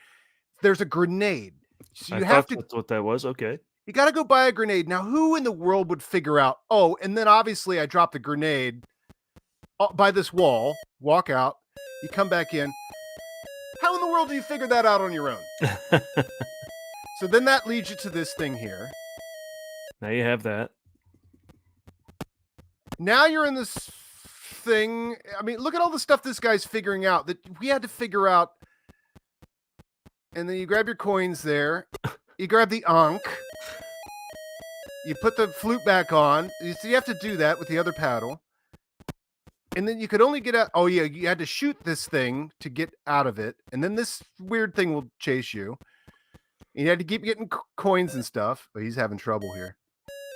There's a grenade. So you have to. That's what that was. Okay. You got to go buy a grenade. Now, who in the world would figure out? Oh, and then obviously I dropped the grenade by this wall. Walk out. You come back in. How in the world do you figure that out on your own? So then that leads you to this thing here. Now you have that. Now you're in this thing. I mean, look at all the stuff this guy's figuring out that we had to figure out. And then you grab your coins there. You grab the Ankh. You put the flute back on. So you have to do that with the other paddle. And then you could only get out. Oh, yeah. You had to shoot this thing to get out of it. And then this weird thing will chase you. And you had to keep getting coins and stuff. But he's having trouble here.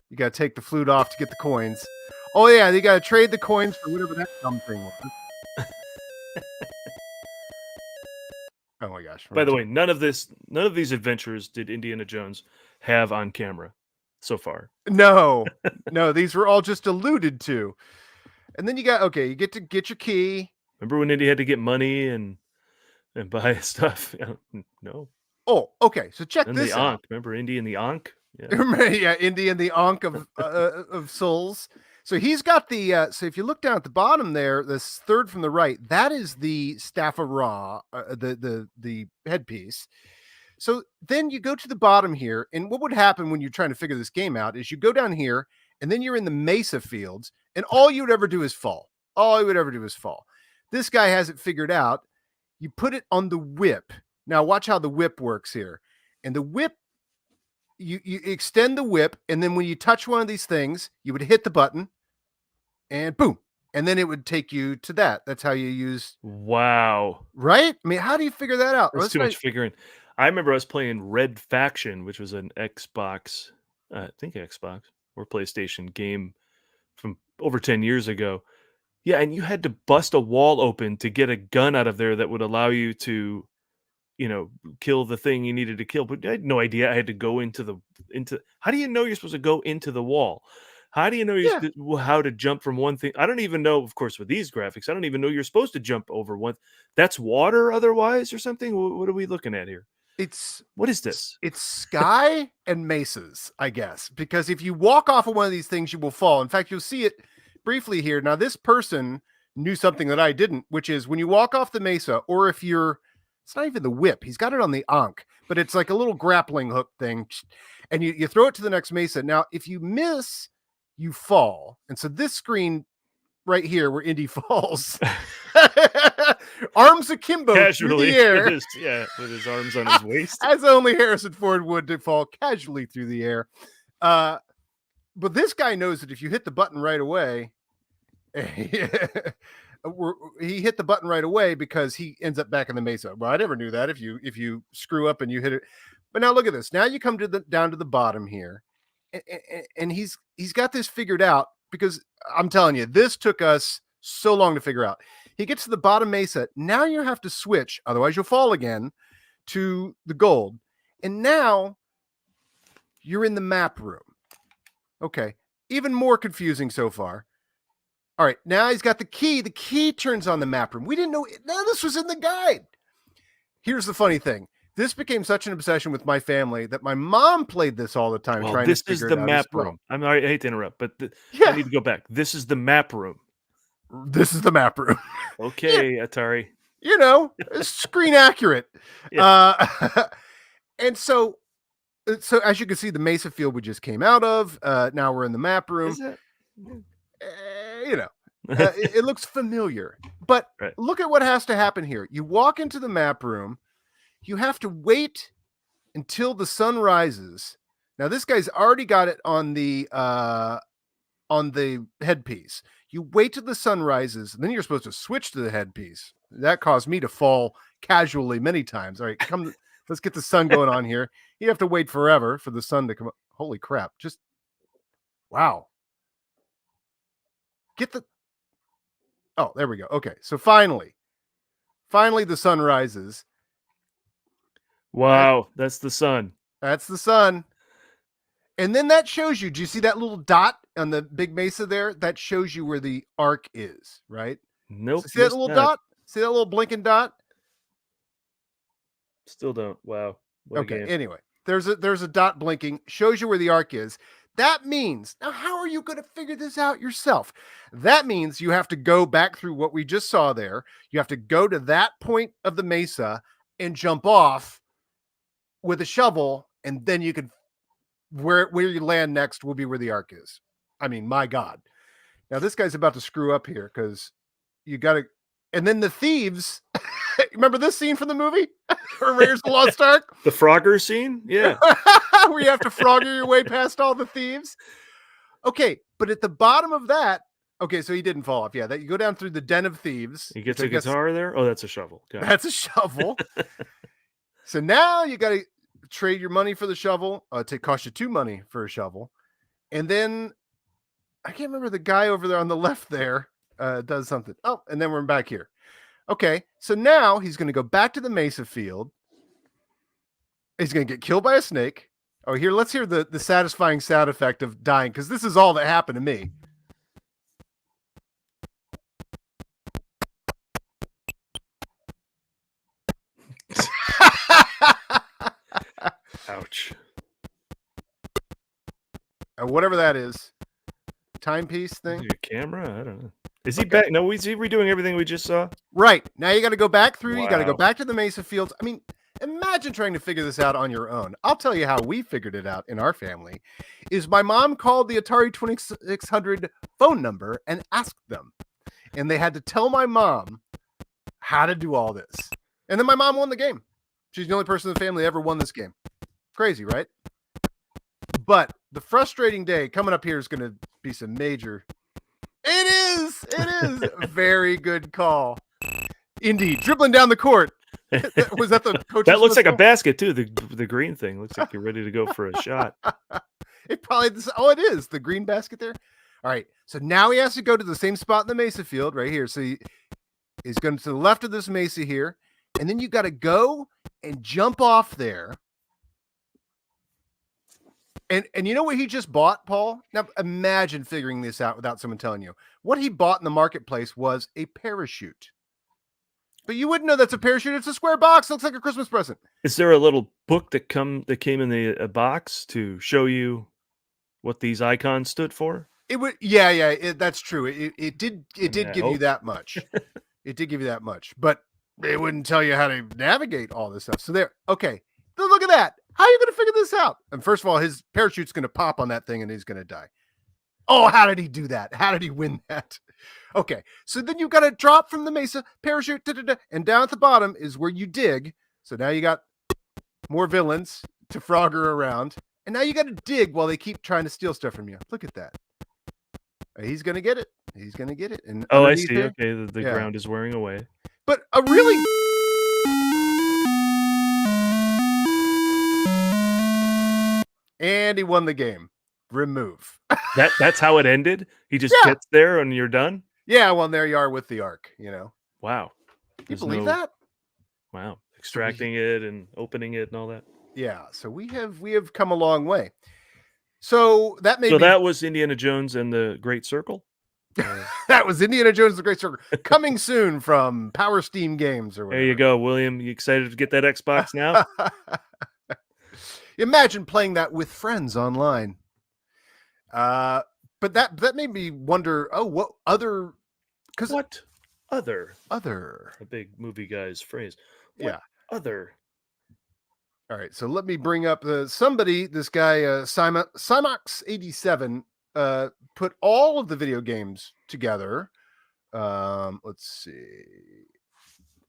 You got to take the flute off to get the coins. Oh, yeah. You got to trade the coins for whatever that dumb thing was. Oh, my gosh. By the way, none of these adventures did Indiana Jones have on camera so far. No, these were all just alluded to. And then you get to get your key. Remember when Indy had to get money and buy stuff? No. Oh, okay. So check and this the out. Ankh. Remember Indy and the Ankh? Yeah, yeah, Indy and the Ankh of souls. So he's got the. So if you look down at the bottom there, this third from the right, that is the Staff of Ra, the headpiece. So then you go to the bottom here, and what would happen when you're trying to figure this game out is you go down here, and then you're in the Mesa fields, and all you would ever do is fall. All you would ever do is fall. This guy has it figured out. You put it on the whip. Now watch how the whip works here. And the whip, you extend the whip, and then when you touch one of these things, you would hit the button, and boom. And then it would take you to that. That's how you use. Wow. Right? I mean, how do you figure that out? That's too much figuring. I remember us playing Red Faction, which was an Xbox, I think Xbox or PlayStation game from over 10 years ago. Yeah, and you had to bust a wall open to get a gun out of there that would allow you to, kill the thing you needed to kill. But I had no idea I had to go into. How do you know you're supposed to go into the wall? How do you know how to jump from one thing? I don't even know, of course, with these graphics, I don't even know you're supposed to jump over one. That's water otherwise or something? What are we looking at here? What is this? It's sky and mesas, I guess, because if you walk off of one of these things, you will fall. In fact, you'll see it briefly here. Now, this person knew something that I didn't, which is when you walk off the mesa, or if it's not even the whip. He's got it on the Ankh, but it's like a little grappling hook thing. And you throw it to the next mesa. Now, if you miss, you fall. And so this screen right here where Indy falls, arms akimbo Casually, through the air. With his arms on his waist. As only Harrison Ford would, to fall casually through the air. But this guy knows that if you hit the button right away, he hit the button right away because he ends up back in the mesa. Well, I never knew that if you screw up and you hit it. But now look at this. Now you come to down to the bottom here, and he's got this figured out, because I'm telling you, this took us so long to figure out. He gets to the bottom mesa. Now you have to switch, otherwise you'll fall again, to the gold. And now you're in the map room. Okay. Even more confusing so far. All right. Now he's got the key. The key turns on the map room. We didn't know. Now this was in the guide. Here's the funny thing. This became such an obsession with my family that my mom played this all the time. Well, trying this to is figure the it out map as well. room. I'm sorry, I hate to interrupt, but I Yeah. need to go back. This is the map room. This is the map room. Okay, Atari. You know, screen accurate. And so as you can see, the Mesa field we just came out of. Now we're in the map room. Is it? You know, it looks familiar, but Right. look at what has to happen here. You walk into the map room. You have to wait until the sun rises. Now this guy's already got it on the headpiece. You wait till the sun rises, and then you're supposed to switch to the headpiece. That caused me to fall casually many times. All right, come, let's get the sun going on here. You have to wait forever for the sun to come up. Holy crap. Just, wow. Oh, there we go. Okay, so finally the sun rises. Wow, that's the sun. That's the sun. And then that shows you, do you see that little dot on the big mesa there? That shows you where the arc is, right? Nope. So see that missed little that. dot? See that little blinking dot? Still don't. Wow. What a Okay, game. anyway, there's a dot blinking, shows you where the arc is. That means, now how are you going to figure this out yourself? That means you have to go back through what we just saw there. You have to go to that point of the mesa and jump off with a shovel, and then you can, where you land next will be where the arc is. I mean, my God. Now this guy's about to screw up here, because you got to, and then the thieves, remember this scene from the movie? Or Raiders of the Lost Ark? The Frogger scene? Yeah. Where you have to Frogger your way past all the thieves. Okay, but at the bottom of that, okay, so he didn't fall off. Yeah, that you go down through the den of thieves. He gets which a I guess guitar there? Oh, that's a shovel. Got it. That's a shovel. So now you got to trade your money for the shovel. It cost you 2 money for a shovel. And then I can't remember, the guy over there on the left there does something. Oh, and then we're back here. Okay, so now he's going to go back to the mesa field. He's going to get killed by a snake. Oh, here, let's hear the satisfying sound effect of dying, because this is all that happened to me. Ouch. Whatever that is. Timepiece thing? Your camera? I don't know. Is he back? No, is he redoing everything we just saw? Right. Now you got to go back through. You got to go Wow. back to the Mesa Fields. I mean, imagine trying to figure this out on your own. I'll tell you how we figured it out in our family. Is my mom called the Atari 2600 phone number and asked them. And they had to tell my mom how to do all this. And then my mom won the game. She's the only person in the family that ever won this game. Crazy, right? But the frustrating day coming up here is going to be some major. It is. Very good call. Indy dribbling down the court. Was that the coach? That looks like a basket too. The green thing looks like you're ready to go for a shot. It probably. Oh, it is the green basket there. All right. So now he has to go to the same spot in the Mesa field right here. So he's going to the left of this Mesa here, and then you got to go and jump off there. And you know what he just bought, Paul? Now imagine figuring this out without someone telling you. What he bought in the marketplace was a parachute. But you wouldn't know that's a parachute. It's a square box. Looks like a Christmas present. Is there a little book that came in the box to show you what these icons stood for? It would, yeah. That's true. It did give you hope. that much. It did give you that much, but it wouldn't tell you how to navigate all this stuff. So there. Okay. Then look at that. How are you going to figure this out? And first of all, his parachute's going to pop on that thing and he's going to die. Oh, how did he do that? How did he win that? Okay. So then you've got to drop from the Mesa, parachute, and down at the bottom is where you dig. So now you got more villains to Frogger around. And now you got to dig while they keep trying to steal stuff from you. Look at that. He's going to get it. He's going to get it. And Oh, I underneath see. there- Okay, the Yeah. ground is wearing away. But a really And he won the game. Remove. That's how it ended? He just Yeah. gets there and you're done? Yeah, well, there you are with the arc, Wow. You There's believe no- that? Wow. Extracting it and opening it and all that. Yeah, so we have come a long way. So that made So me that was Indiana Jones and the Great Circle? that was Indiana Jones the Great Circle. Coming soon from Power Steam Games or whatever. There you go, William. You excited to get that Xbox now? Imagine playing that with friends online. But that made me wonder, what other What other? other A big movie guy's phrase. What Yeah. other? All right, so let me bring up this guy, Cymox87, put all of the video games together. Let's see.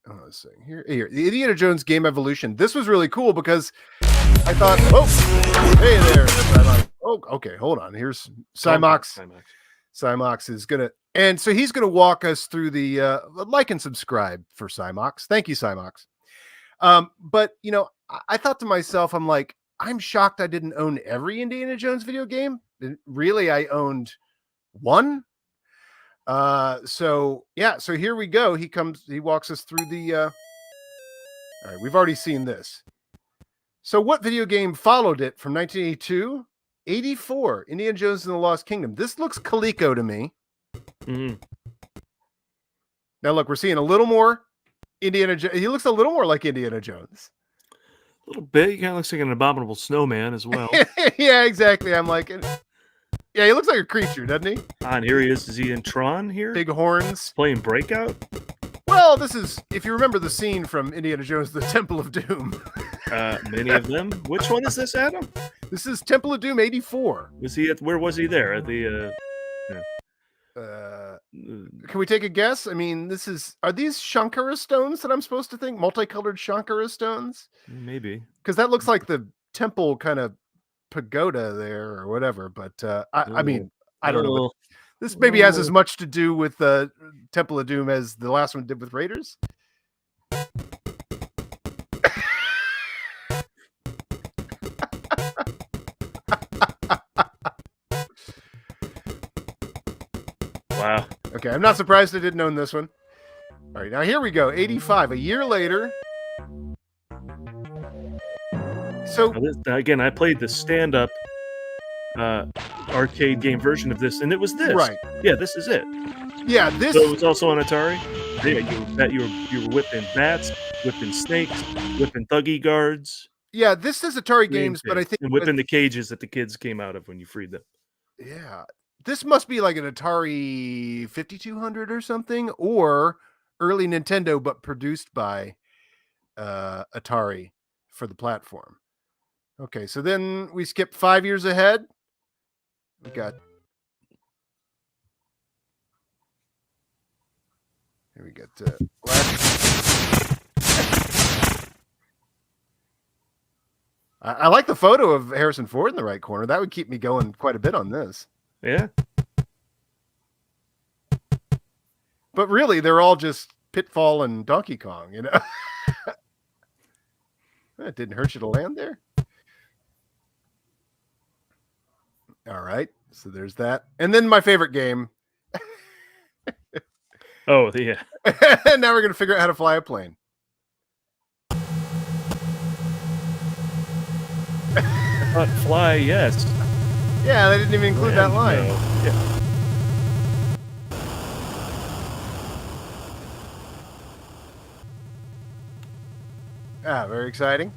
Let's see here. The Indiana Jones Game Evolution. This was really cool because I thought, hey there. Cymox. Oh, okay, hold on. Here's Cymox. Cymox is and so he's gonna walk us through the like and subscribe for Cymox. Thank you, Cymox. But I thought to myself, I'm like, I'm shocked I didn't own every Indiana Jones video game. Really, I owned one. So here we go. He walks us through the all right, we've already seen this. So what video game followed it from 1982? 84, Indiana Jones and the Lost Kingdom. This looks Coleco to me. Mm-hmm. Now look, we're seeing a little more Indiana Jones. He looks a little more like Indiana Jones. A little bit. He kind of looks like an abominable snowman as well. Yeah, exactly. I'm like, yeah, he looks like a creature, doesn't he? And here he is. Is he in Tron here? Big horns. Playing Breakout? Well, this is, if you remember the scene from Indiana Jones, the Temple of Doom. Many of them. Which one is this, Adam? This is Temple of Doom 84. Where was he there? At the Can we take a guess? I mean, are these Shankara stones that I'm supposed to think? Multicolored Shankara stones? maybe. Because that looks like the temple kind of pagoda there or whatever. But I mean, I don't know. This maybe has as much to do with the Temple of Doom as the last one did with Raiders. Wow. Okay, I'm not surprised I didn't own this one. All right, now here we go. 85, a year later. So Now again, I played the stand-up arcade game version of this, and it was this. Right. Yeah, this is it. yeah, this So it was also on Atari. Yeah, you were whipping bats, whipping snakes, whipping thuggy guards. this is Atari games, but I think and whipping the cages that the kids came out of when you freed them. yeah, this must be like an Atari 5200 or something, or early Nintendo, but produced by Atari for the platform. Okay, so then we skip 5 years ahead. We got here. We got I like the photo of Harrison Ford in the right corner. That would keep me going quite a bit on this. Yeah. But really, they're all just Pitfall and Donkey Kong, It didn't hurt you to land there. All right, so there's that. And then my favorite game. Oh, yeah. Now we're going to figure out how to fly a plane. Fly, yes. Yeah, they didn't even include that line. No. Yeah. Very exciting.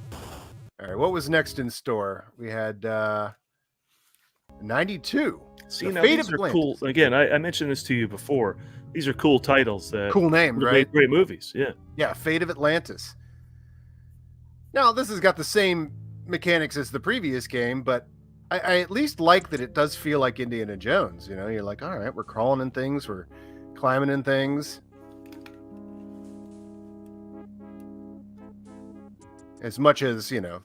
All right, what was next in store? We had 92. See, The now Fate these of are Atlantis. cool. Again, I mentioned this to you before. These are cool titles that Cool name, would've right? made great movies. Yeah. Yeah, Fate of Atlantis. Now, this has got the same mechanics as the previous game, but I at least like that it does feel like Indiana Jones. You're like, all right, we're crawling in things, we're climbing in things. As much as, That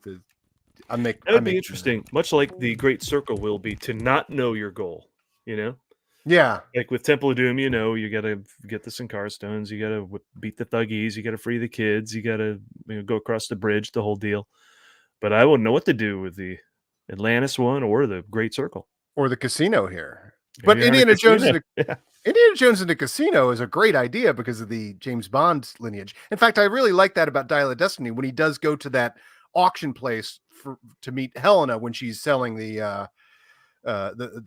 would be interesting. Much like the Great Circle will be to not know your goal. Yeah. Like with Temple of Doom, you got to get the Sankara stones, you got to beat the thuggies, you got to free the kids, you got to go across the bridge, the whole deal. But I wouldn't know what to do with the Atlantis one or the Great Circle. or the casino here. But Maybe on a Indiana Jones casino. in Indiana Jones in the casino is a great idea because of the James Bond lineage. In fact, I really like that about Dial of Destiny when he does go to that auction place to meet Helena when she's selling the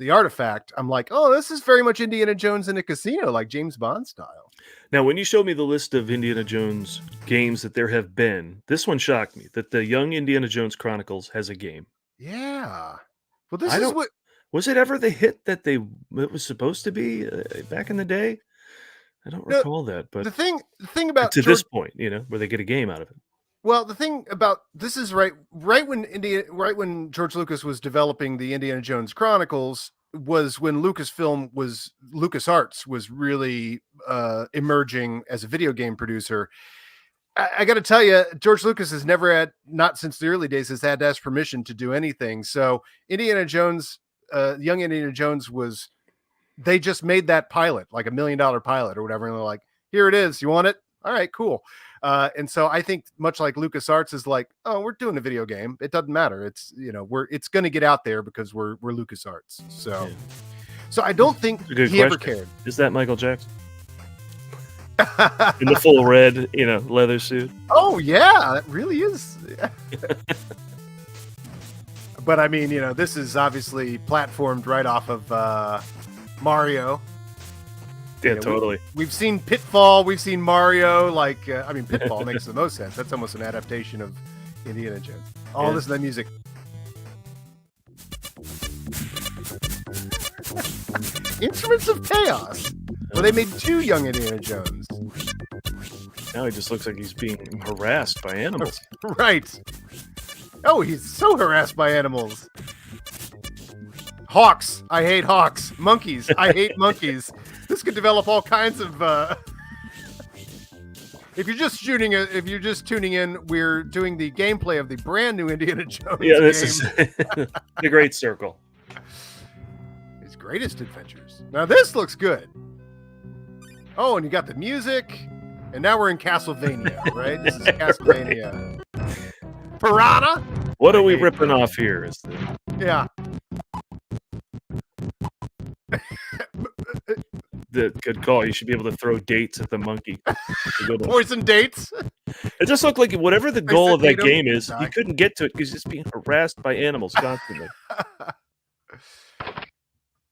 artifact. I'm like, oh, this is very much Indiana Jones in a casino, like James Bond style. Now, when you showed me the list of Indiana Jones games that there have been, this one shocked me that the Young Indiana Jones Chronicles has a game. Yeah. Well, this I is don't- what Was it ever the hit that it was supposed to be back in the day? I don't No, recall that, but the thing about to George, this point, where they get a game out of it. well, the thing about this is right when George Lucas was developing the Indiana Jones Chronicles was when LucasArts was really emerging as a video game producer. I got to tell you, George Lucas has never had, not since the early days, has had to ask permission to do anything. So Indiana Jones, Young Indiana Jones they just made that pilot, like $1 million pilot or whatever. And they're like, here it is. You want it? All right, cool. And so I think much like LucasArts is like, oh, we're doing a video game. It doesn't matter. It's, it's going to get out there because we're LucasArts. So, Yeah. so I don't think It's a good he ever question. cared. Is that Michael Jackson in the full red, leather suit? Oh yeah, that really is. But I mean, this is obviously platformed right off of Mario. Yeah, Yeah, totally. We've seen Pitfall, we've seen Mario. Pitfall makes the most sense. That's almost an adaptation of Indiana Jones. Oh, Yeah. listen to that music. Instruments of Chaos. Well, they made 2 Young Indiana Jones. Now he just looks like he's being harassed by animals. Right. Oh, he's so harassed by animals. Hawks. I hate hawks. Monkeys. I hate monkeys. This could develop all kinds of. If you're just tuning in, we're doing the gameplay of the brand new Indiana Jones. Yeah, this game. is the Great Circle. His greatest adventures. Now this looks good. Oh, and you got the music, and now we're in Castlevania, right? This is Castlevania. Piranha. What are we ripping off here? Yeah. The good call. You should be able to throw dates at the monkey. Poison dates. It just looked like whatever the goal of that said game Tatum is, died. he couldn't get to it because he's just being harassed by animals constantly.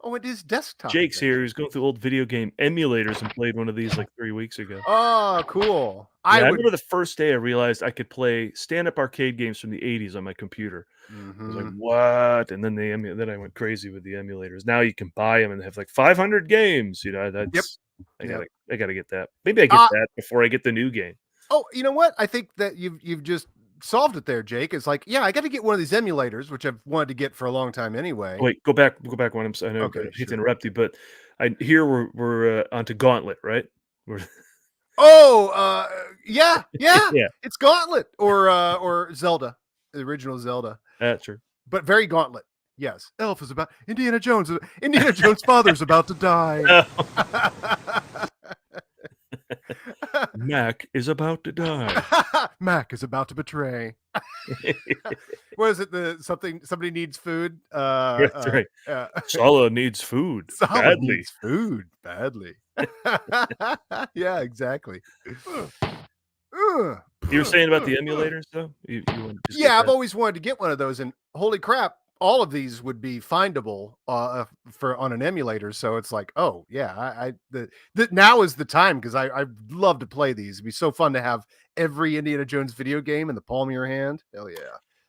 Oh, it is desktop. Jake's here. He's going through old video game emulators and played one of these like 3 weeks ago. Oh, cool. Yeah, I would. remember the first day I realized I could play stand-up arcade games from the 80s on my computer. I was like, Mhm. what? And then then I went crazy with the emulators. Now you can buy them and they have like 500 games. That's I gotta get that. Maybe I get that before I get the new game. Oh, you know what? I think that you've just solved it there, Jake. It's like, yeah, I got to get one of these emulators, which I've wanted to get for a long time anyway. Wait, go back one. I know Okay, I hate sure. to interrupt you, but we're onto Gauntlet, right? We're Oh, yeah. Yeah. It's Gauntlet or Zelda, the original Zelda, that's true. but very Gauntlet. Yes, Elf is about Indiana Jones. Indiana Jones' father's about to die. Mac is about to die. Mac is about to betray. What is it? Somebody needs food. That's right. Uh, Sala needs food Solid badly. needs food badly. Yeah, exactly. You were saying about the emulators, though? You wanted to just Yeah, get I've that? always wanted to get one of those, and holy crap, all of these would be findable for on an emulator. So it's like, oh yeah, now is the time because I love to play these. It'd be so fun to have every Indiana Jones video game in the palm of your hand. Hell yeah!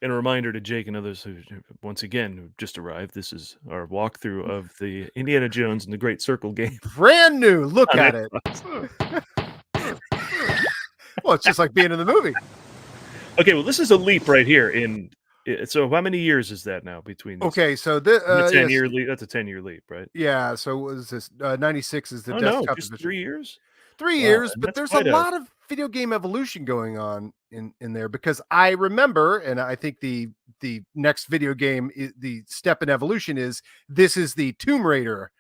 And a reminder to Jake and others who, once again, who just arrived. This is our walkthrough of the Indiana Jones and the Great Circle game. Brand new. Look on at it. Xbox. Well, it's just like being in the movie. Okay, well, this is a leap right here. So how many years is that now between these? Okay, so The 10 yes. year leap. That's a 10-year leap, right? Yeah, so what is this? 96 is the Oh, no, desktop just edition. 3 years? 3 Wow, years, and but that's there's quite a a- lot of video game evolution going on in there because I remember, and I think the next video game, the step in evolution is this is the Tomb Raider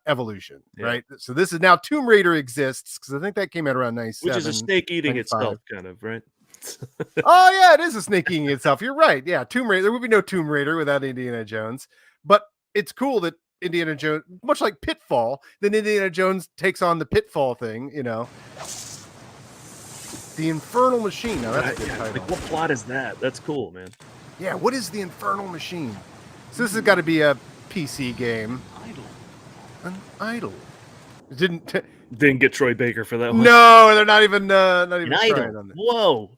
evolution, Yeah. right? So this is now Tomb Raider exists because I think that came out around 97. Which is a snake eating 95. itself, kind of, right? Oh yeah, it is a snake eating itself. You're right. Yeah, Tomb Raider. There would be no Tomb Raider without Indiana Jones. But it's cool that Indiana Jones, much like Pitfall, then Indiana Jones takes on the Pitfall thing. The Infernal Machine. Now that's a good title. Like, what plot is that? That's cool, man. Yeah, what is the Infernal Machine? So this has got to be a PC game. An idol. Didn't get Troy Baker for that one. No, they're not even An trying idol. on it. Whoa!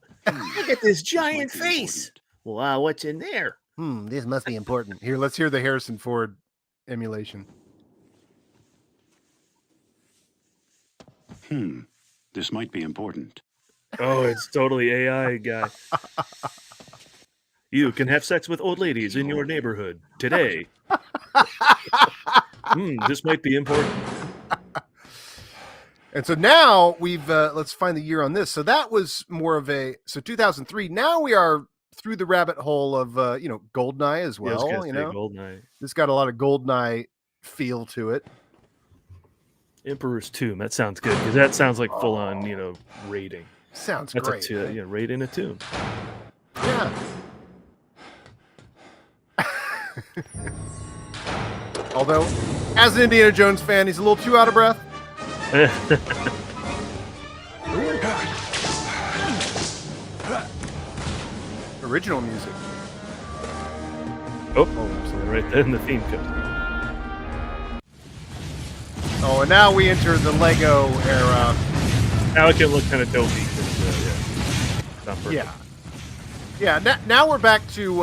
Look at this giant face. Wow, what's in there? This must be important. Here, let's hear the Harrison Ford emulation. This might be important. Oh, it's totally AI guy. You can have sex with old ladies in your neighborhood today. This might be important. And so now we've let's find the year on this. So that was more of 2003. Now we are through the rabbit hole of Goldeneye as well. Goldeneye. This got a lot of Goldeneye feel to it. Emperor's Tomb. That sounds good because that sounds like full on, raiding. Sounds That's great. raid in a tomb. Yeah. Although, as an Indiana Jones fan, he's a little too out of breath. Original music. Oh, right then the theme comes. Oh, and now we enter the Lego era. Now it can look kind of dopey. Not perfect. Yeah. Now we're back to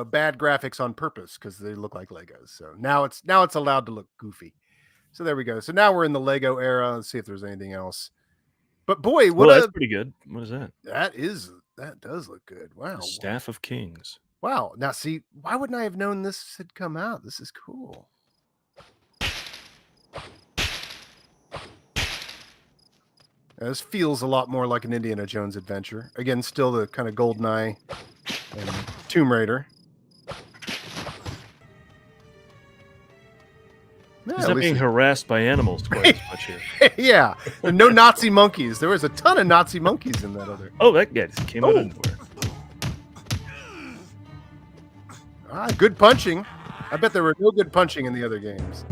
bad graphics on purpose because they look like Legos. So now it's allowed to look goofy. So there we go. So now we're in the Lego era. Let's see if there's anything else. But boy, that's pretty good. What is that? That does look good. Wow. The Staff of Kings. Wow. Now see, why wouldn't I have known this had come out? This is cool. This feels a lot more like an Indiana Jones adventure. Again, still the kind of Goldeneye and Tomb Raider. Yeah, He's not being harassed by animals quite as much here. Yeah, no Nazi monkeys. There was a ton of Nazi monkeys in that other. Oh, that just came out of nowhere. Good punching. I bet there were no good punching in the other games.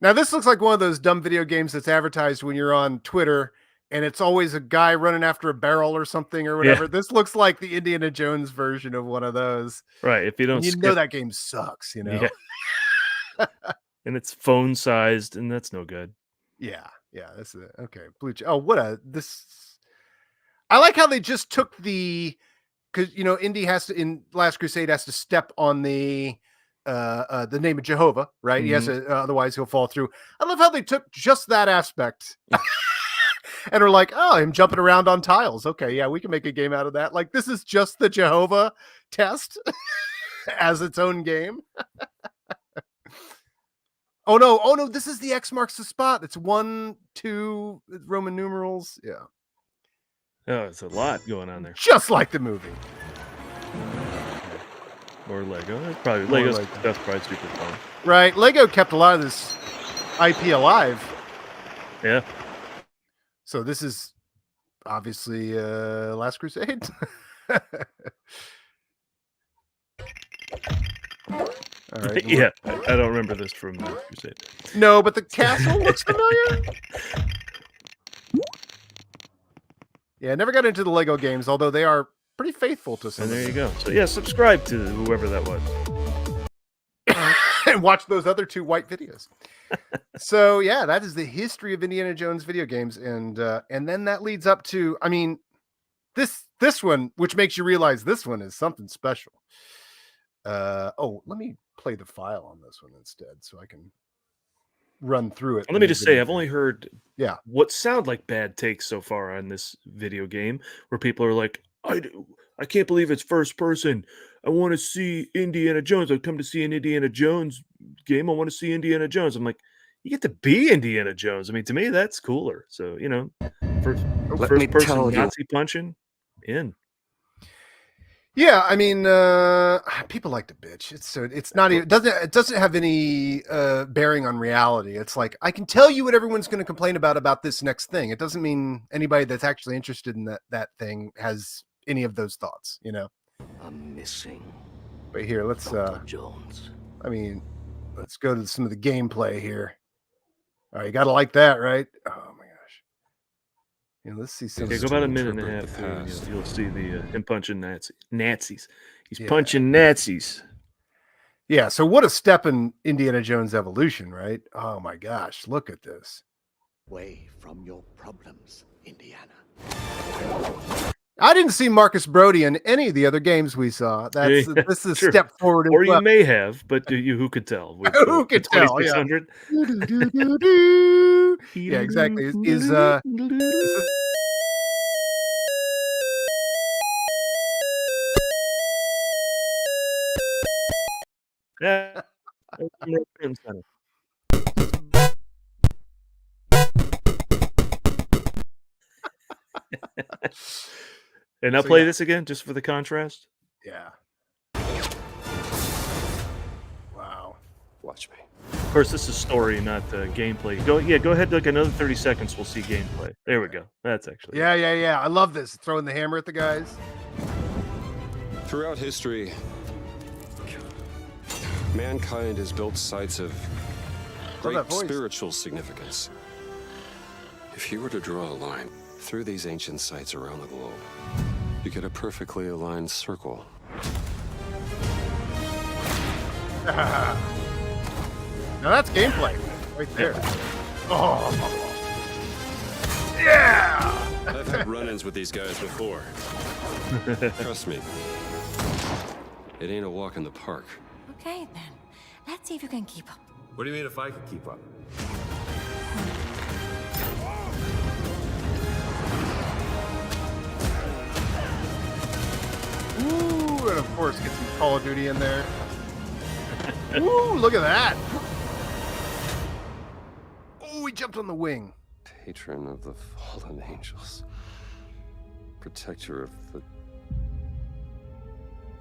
Now, this looks like one of those dumb video games that's advertised when you're on Twitter, and it's always a guy running after a barrel or something or whatever. Yeah. This looks like the Indiana Jones version of one of those. Right. If you don't, know that game sucks, Yeah. And it's phone sized, and that's no good. Yeah. That's it. Okay. Blue. I like how they just took because Indy in Last Crusade has to step on the name of Jehovah, right? Mm-hmm. He has to, otherwise he'll fall through. I love how they took just that aspect and are like, oh, him jumping around on tiles. Okay, yeah, we can make a game out of that. Like, this is just the Jehovah test as its own game. Oh no, this is the X marks the spot. It's 1, 2 Roman numerals. Yeah. Oh, it's a lot going on there. Just like the movie. Or Lego. That's probably super fun. Right. Lego kept a lot of this IP alive. Yeah. So this is obviously Last Crusade. All right. Yeah. I don't remember this from Last Crusade. No, but the castle looks familiar. Yeah, I never got into the Lego games, although they are pretty faithful to some. And there you go. So yeah, subscribe to whoever that was. And watch those other 2 white videos. So yeah, that is the history of Indiana Jones video games. And then that leads up to, this one, which makes you realize this one is something special. Let me play the file on this one instead so I can run through it. Let me just say, I've only heard what sound like bad takes so far on this video game where people are like, I can't believe it's first person. I want to see Indiana Jones. I've come to see an Indiana Jones game. I want to see Indiana Jones. I'm like, you get to be Indiana Jones. To me, that's cooler. So, first person Nazi punching in. Yeah, I mean, people like to bitch. It's not even it doesn't have any bearing on reality. It's like I can tell you what everyone's going to complain about this next thing. It doesn't mean anybody that's actually interested in that thing has any of those thoughts, you know. I'm missing But here, let's Dr. Jones. I mean, let's go to some of the gameplay here. All right, you got to like that, right? Oh my gosh. Yeah, let's see some. Yeah, Is go to about a minute and a interpret half the through, and past. you'll see the him punching Nazis. He's Yeah. punching Nazis. Yeah, so what a step in Indiana Jones evolution, right? Oh my gosh, look at this. Away from your problems, Indiana. I didn't see Marcus Brody in any of the other games we saw. This is a True. step forward. Or you may have, but who could tell? With, Who could tell? Yeah. 2600? Yeah, exactly. Yeah. Center. And I'll So, play yeah. this again just for the contrast. Yeah. Wow. Watch me. Of course, this is story, not gameplay. Go ahead, like another 30 seconds. We'll see gameplay. There we go. That's actually Yeah. I love this. Throwing the hammer at the guys. Throughout history, mankind has built sites of great that voice. spiritual significance. If you were to draw a line through these ancient sites around the globe, you get a perfectly aligned circle. Now that's gameplay right there. Oh. Yeah. I've had run-ins with these guys before. Trust me, it ain't a walk in the park. Okay, then. Let's see if you can keep up. What do you mean if I can keep up? Ooh, and of course get some Call of Duty in there. Ooh, look at that. Oh, he jumped on the wing. Patron of the fallen angels. Protector of the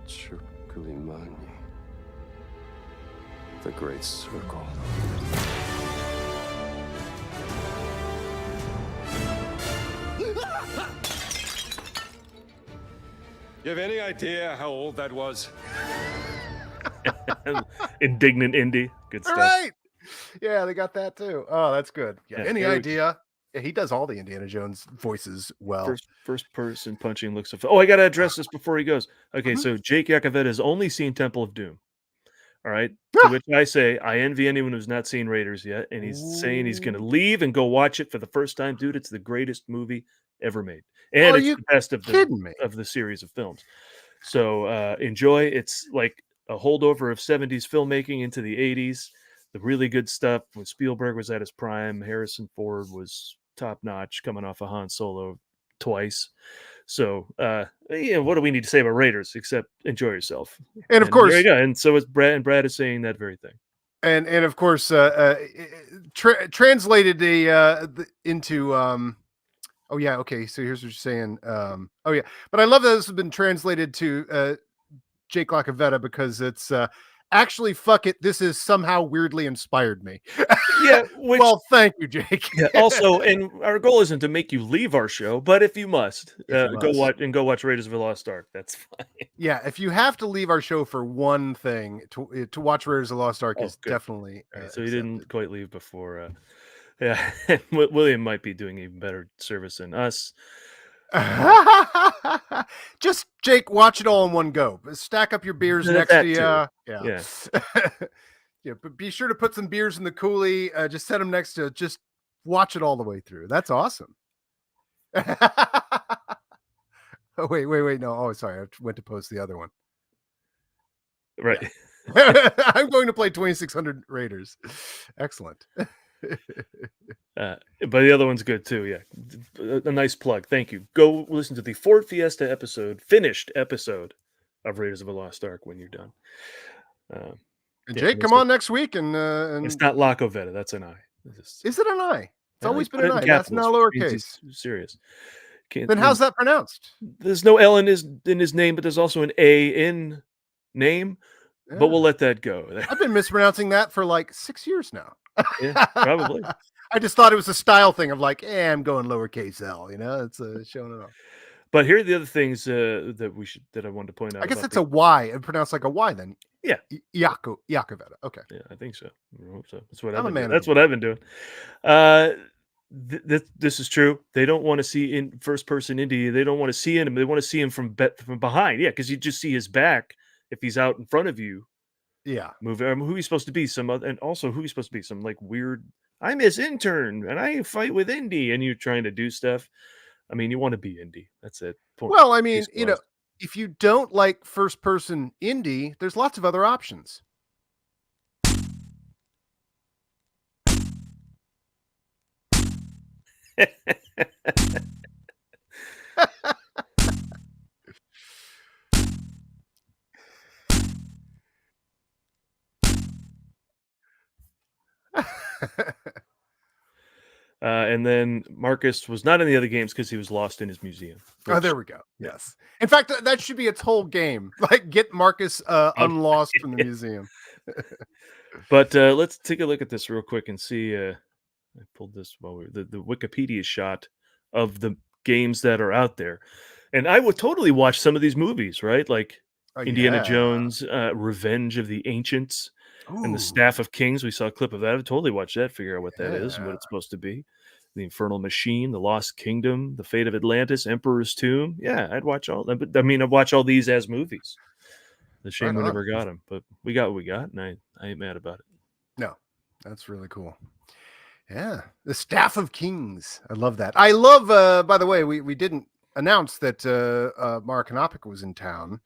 Chirkulimani. The Great Circle. You have any idea how old that was? indignant Indy. Good All stuff. right. Yeah, they got that too. Oh, that's good. Yeah. Yeah, Any very- idea? Yeah, he does all the Indiana Jones voices well. First person punching looks of. Oh, I got to address this before he goes. Okay, Mhm. so Jake Yakavetta has only seen Temple of Doom. All right, to which I say I envy anyone who's not seen Raiders yet, and he's saying he's going to leave and go watch it for the first time, dude. It's the greatest movie ever made, and Are it's you the best of kidding me? the series of films. So enjoy. It's like a holdover of 70s filmmaking into the 80s. The really good stuff when Spielberg was at his prime. Harrison Ford was top notch, coming off of Han Solo twice. So, what do we need to say about Raiders except enjoy yourself? And of course, there you go. And so is Brad, and Brad is saying that very thing. and of course, translated into oh yeah, okay. So here's what you're saying. Oh yeah, but I love that this has been translated to Jake LaCavetta because it's actually fuck it. This is somehow weirdly inspired me. Yeah. Which, Well, thank you, Jake. yeah, also, and our goal isn't to make you leave our show, but if you must, If you must. go watch Raiders of the Lost Ark. That's fine. Yeah, if you have to leave our show for one thing, to watch Raiders of the Lost Ark Oh, is good. definitely. All right, so he didn't quite leave before. Yeah, William might be doing even better service than us. Just Jake, watch it all in one go. Stack up your beers That next to too. you. Yeah. Yeah, but be sure to put some beers in the coolie. Just set them next to. Just watch it all the way through. That's awesome. Oh wait. No. Oh, sorry. I went to post the other one. Right. I'm going to play 2600 Raiders. Excellent. But the other one's good too. Yeah, a nice plug. Thank you. Go listen to the Ford Fiesta finished episode of Raiders of the Lost Ark when you're done. And Yeah, Jake, come on next week and It's not Lacovetta. That's an I. is it an I? It's always been put an it I. in That's capitals, not which means lowercase. he's serious. Can't, Then how's that pronounced? there's no L in his name, but there's also an A in name. But we'll Yeah. let that go. I've been mispronouncing that for like 6 years now. Yeah, probably. I just thought it was a style thing of like, I'm going lowercase L, it's showing it off. But here are the other things that I wanted to point out. I guess about it's a Y and pronounced like a Y then. Yeah. Yakoveta. Okay. Yeah, I think so. I hope so. That's what I'm a I've been man doing. of That's the what I've been doing. This is true. They don't want to see in first person Indy. They don't want to see him. They want to see him from behind. Yeah, because you just see his back if he's out in front of you. Yeah. Who he's supposed to be? And also who he's supposed to be? Some like weird. I'm his intern, and I fight with Indy, and you're trying to do stuff. I mean, you want to be Indy. That's it. Well, I mean, if you don't like first person Indy, there's lots of other options. And then Marcus was not in the other games because he was lost in his museum. Oh, there we go. Yes. In fact, that should be its whole game. Like, get Marcus unlost from the museum. But let's take a look at this real quick and see. I pulled this while the Wikipedia shot of the games that are out there, and I would totally watch some of these movies, right? Like Indiana Jones, Revenge of the Ancients, and the Staff of Kings. We saw a clip of that. I would totally watch that. Figure out what that is and what it's supposed to be. The Infernal Machine, The Lost Kingdom, The Fate of Atlantis, Emperor's Tomb. Yeah, I'd watch all that. But I mean, I'd watch all these as movies. The shame we never got them, but we got what we got, and I ain't mad about it. No, that's really cool. Yeah, the Staff of Kings. I love that. I love. By the way, we didn't announce that Mara Kanopika was in town,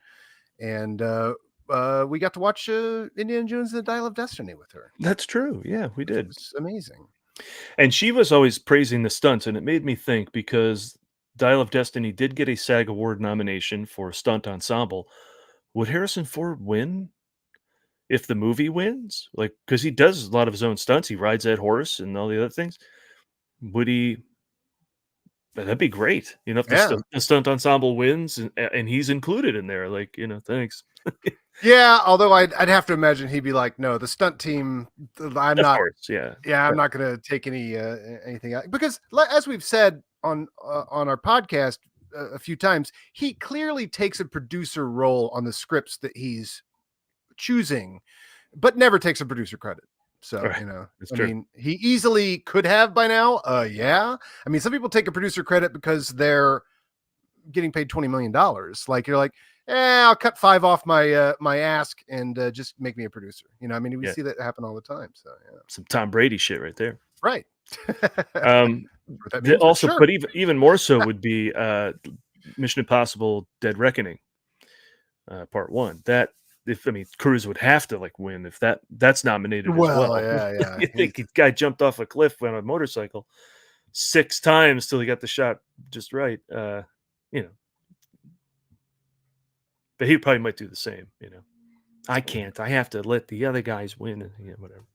and we got to watch Indiana Jones and the Dial of Destiny with her. That's true. Yeah, we did. It's amazing. And she was always praising the stunts, and it made me think because Dial of Destiny did get a SAG Award nomination for stunt ensemble. Would Harrison Ford win if the movie wins? Like, because he does a lot of his own stunts. He rides that horse and all the other things. Would he? That'd be great. If the stunt ensemble wins and he's included in there, like, thanks. Yeah, although I'd have to imagine he'd be like, no, the stunt team, I'm not. Course, yeah, I'm not going to take anything out because, as we've said on our podcast a few times, he clearly takes a producer role on the scripts that he's choosing, but never takes a producer credit. So, mean, he easily could have by now. Yeah. I mean, some people take a producer credit because they're getting paid $20 million. Like, you're like, I'll cut 5 off my ask and just make me a producer. I mean, we see that happen all the time. So, some Tom Brady shit right there. Right. Also, but even more so would be Mission Impossible: Dead Reckoning, Part 1. Cruise would have to win if that's nominated as well. Yeah. You think the guy jumped off a cliff on a motorcycle 6 times till he got the shot just right. But he probably might do the same. I can't. I have to let the other guys win. Whatever.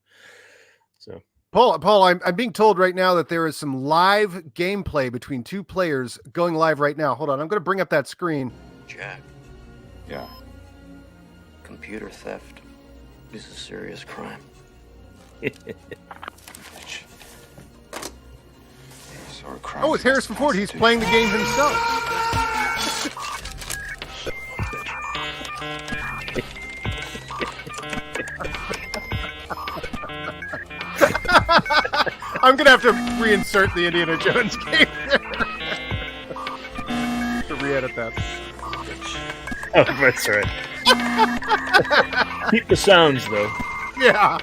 So. Paul, I'm being told right now that there is some live gameplay between 2 players going live right now. Hold on, I'm going to bring up that screen. Jack. Yeah. Computer theft is a serious crime. Oh, it's Harrison Ford. He's playing the game himself. I'm gonna have to reinsert the Indiana Jones game to re-edit that. Oh, that's right. Keep the sounds though. Yeah.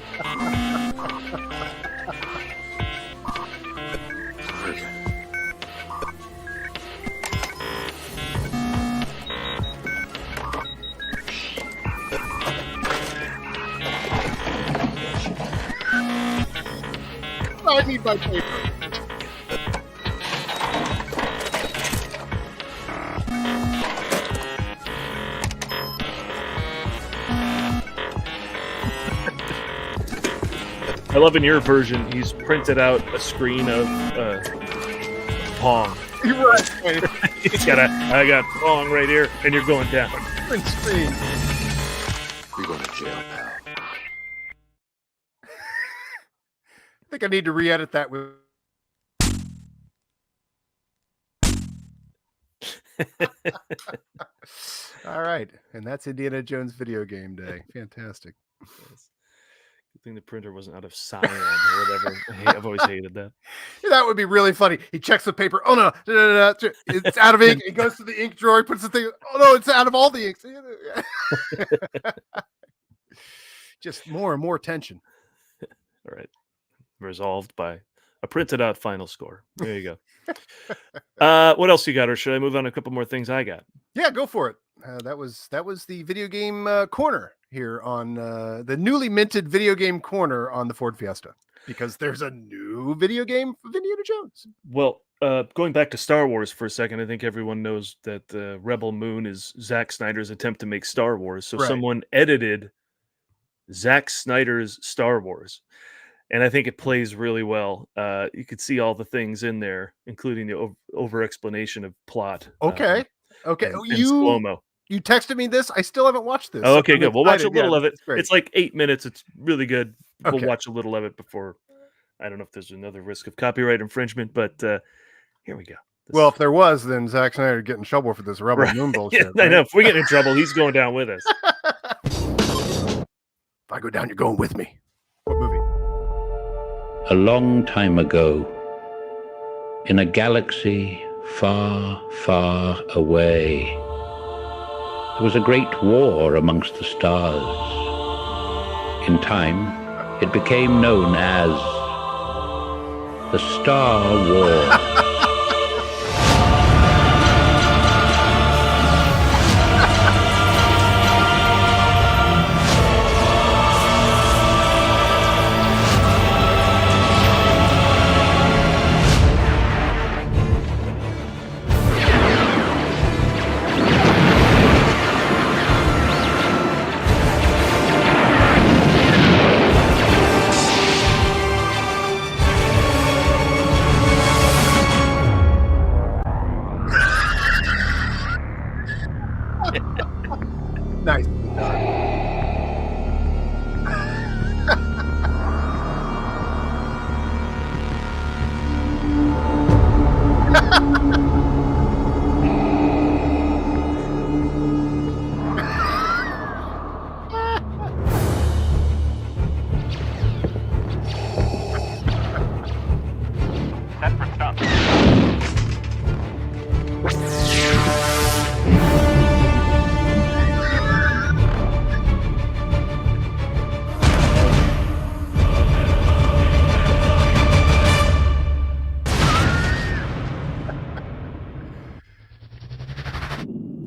I need my paper. I love in your version, he's printed out a screen of Pong. You're right. I got Pong right here, and you're going down. Print screen. You're going to jail, pal. I think I need to re-edit that with. All right, and that's Indiana Jones video game day. Fantastic. Good thing the printer wasn't out of cyan or whatever. I've always hated that. That would be really funny. He checks the paper. Oh no, it's out of ink. He goes to the ink drawer. He puts the thing. Oh no, it's out of all the inks. Just more and more tension. All right. Resolved by a printed out final score. There you go. What else you got, or should I move on to a couple more things I got? Yeah, go for it. That was the video game corner here on the newly minted video game corner on the Ford Fiesta, because there's a new video game for Indiana Jones. Well, going back to Star Wars for a second, I think everyone knows that Rebel Moon is Zack Snyder's attempt to make Star Wars. So Right. someone edited Zack Snyder's Star Wars. And I think it plays really well. You could see all the things in there, including the over explanation of plot. Okay. And You slow-mo. you texted me this. I still haven't watched this. Oh, okay, I'm good. We'll watch a excited. little Yeah, of it. it's great. It's like 8 minutes. It's really good. Okay. We'll watch a little of it before. I don't know if there's another risk of copyright infringement, but here we go. Well, if there was, then Zack Snyder would get in trouble for this Rebel Right. Moon bullshit. Yeah, I know. If we get in trouble, he's going down with us. If I go down, you're going with me. What movie? A long time ago, in a galaxy far, far away, there was a great war amongst the stars. In time, it became known as the Star War. Nice.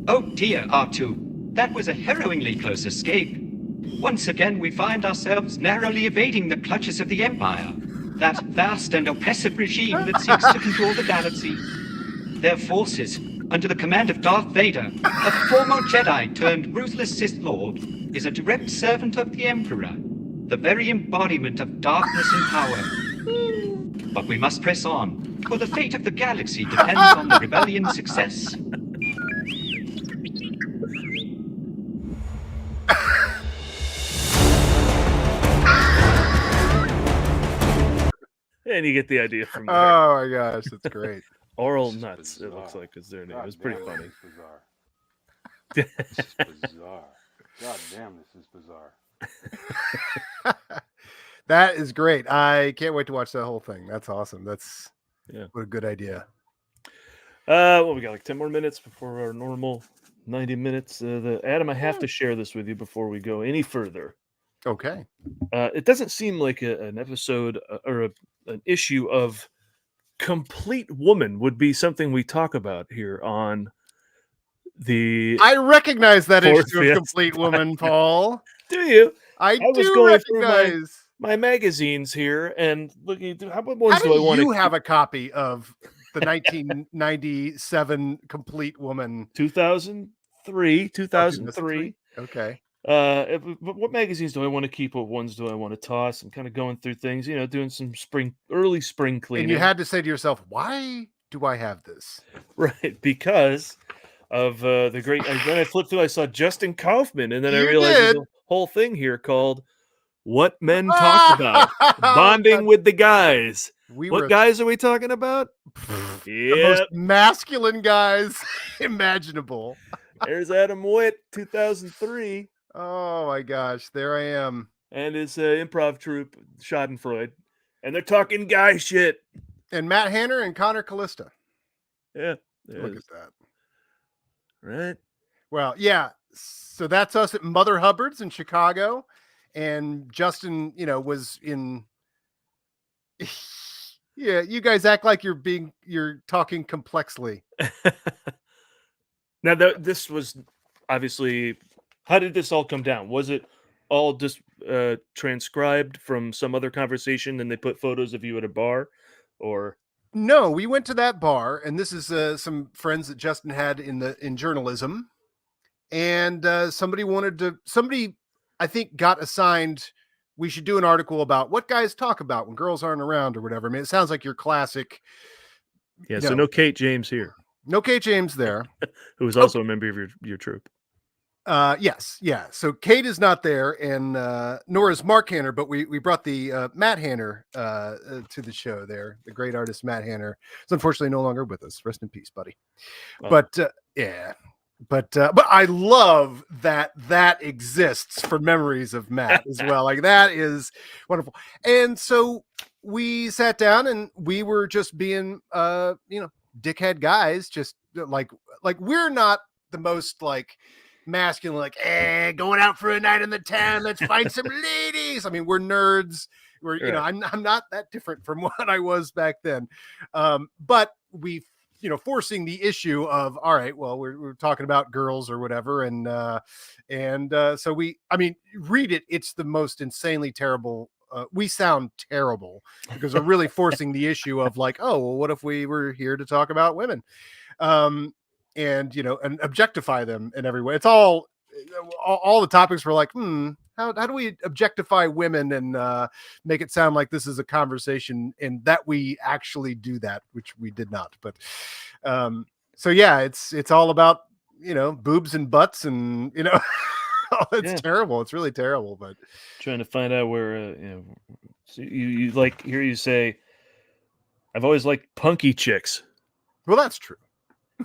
Oh dear, R2. That was a harrowingly close escape. Once again, we find ourselves narrowly evading the clutches of the Empire, that vast and oppressive regime that seeks to control the galaxy. Their forces, under the command of Darth Vader, a former Jedi turned ruthless Sith Lord, is a direct servant of the Emperor, the very embodiment of darkness and power. But we must press on, for the fate of the galaxy depends on the rebellion's success. And you get the idea from there. Oh my gosh, that's great. Oral This is Nuts, it bizarre. looks like, is their name. God It's pretty damn, funny. This is bizarre. This is bizarre. God damn, this is bizarre. That is great. I can't wait to watch that whole thing. That's awesome. That's Yeah. what a good idea. Well, we got like 10 more minutes before our normal 90 minutes. Adam, I have to share this with you before we go any further. Okay. It doesn't seem like an episode or an issue of Complete Woman would be something we talk about here on the. I recognize that Fourth issue of Fiesta Complete Woman, Paul. Do you? I was do going through recognize. my magazines here and looking through how many How ones do I do want you to have a copy of the 1997 Complete Woman? 2003, 2003. Okay. What magazines do I want to keep? What ones do I want to toss? I'm kind of going through things, doing some early spring cleaning. And you had to say to yourself, why do I have this? Right, because of the great. Then I flipped through. I saw Justin Kaufman, and then I You realized there's did. a whole thing here called "What Men Talk About: Bonding God. with the Guys." We What were guys are we talking about? the most Yep, masculine guys imaginable. there's Adam Witt, 2003, Oh my gosh, there I am. and his improv troupe, Schadenfreude, and they're talking guy shit. And Matt Hanner and Connor Callista. Yeah, Look at that. right. Well, yeah. So that's us at Mother Hubbard's in Chicago. And Justin, was in. Yeah, you guys act like you're talking complexly. Now, this was obviously. How did this all come down? Was it all just transcribed from some other conversation, and they put photos of you at a bar, or? No, we went to that bar, and this is some friends that Justin had in journalism, and somebody I think got assigned. We should do an article about what guys talk about when girls aren't around or whatever. I mean, it sounds like your classic. Yeah, so no Kate James here. No Kate James there. Who is also a member of your troupe. Yes, yeah. So Kate is not there, and nor is Mark Hanner, but we brought the Matt Hanner to the show there. The great artist Matt Hanner is unfortunately no longer with us. Rest in peace, buddy. Oh. But yeah. But I love that exists for memories of Matt as well. Like that is wonderful. And so we sat down and we were just being dickhead guys, just like we're not the most like masculine, like going out for a night in the town, let's find some ladies. I mean, we're nerds. We're I'm not that different from what I was back then. But we forcing the issue of, all right, well, we're talking about girls or whatever. And so read it. It's the most insanely terrible. We sound terrible because we're really forcing the issue of like, oh, well, what if we were here to talk about women? And objectify them in every way. It's all the topics were like, how do we objectify women and make it sound like this is a conversation and that we actually do that, which we did not. But so yeah, it's all about boobs and butts and it's terrible. It's really terrible. But trying to find out where so you like hear you say, I've always liked punky chicks. Well, that's true.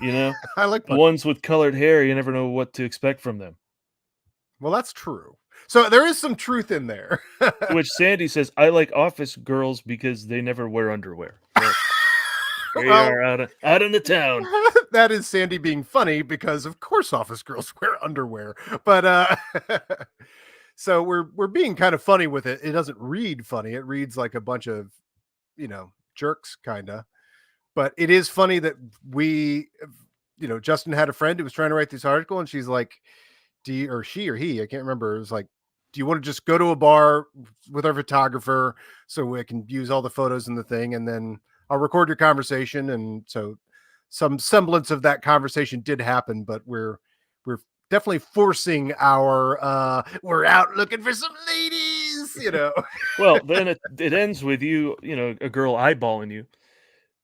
I like ones with colored hair. You never know what to expect from them. Well, that's true. So there is some truth in there. Which Sandy says, I like office girls because they never wear underwear. So here you are out in the town. That is Sandy being funny because of course office girls wear underwear. But so we're being kind of funny with it. It doesn't read funny. It reads like a bunch of, jerks kind of. But it is funny that Justin had a friend who was trying to write this article and she's like, she or he, I can't remember. It was like, do you want to just go to a bar with our photographer so we can use all the photos in the thing? And then I'll record your conversation. And so some semblance of that conversation did happen, but we're definitely forcing our, we're out looking for some ladies, Well, then it ends with you, a girl eyeballing you.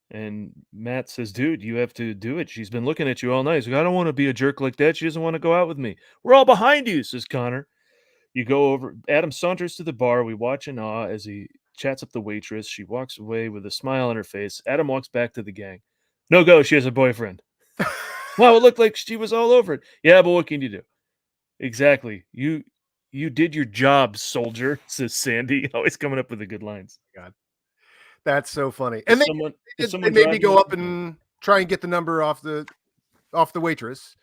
And Matt says, dude, you have to do it. She's been looking at you all night. He's like, I don't want to be a jerk like that. She doesn't want to go out with me. We're all behind you, says Connor. You go over. Adam saunters to the bar. We watch in awe as he chats up the waitress. She walks away with a smile on her face. Adam walks back to the gang. No go. She has a boyfriend. Wow, it looked like she was all over it. Yeah, but what can you do? Exactly. You did your job, soldier, says Sandy. Always coming up with the good lines. God. That's so funny. And they made me go up and try and get the number off the waitress.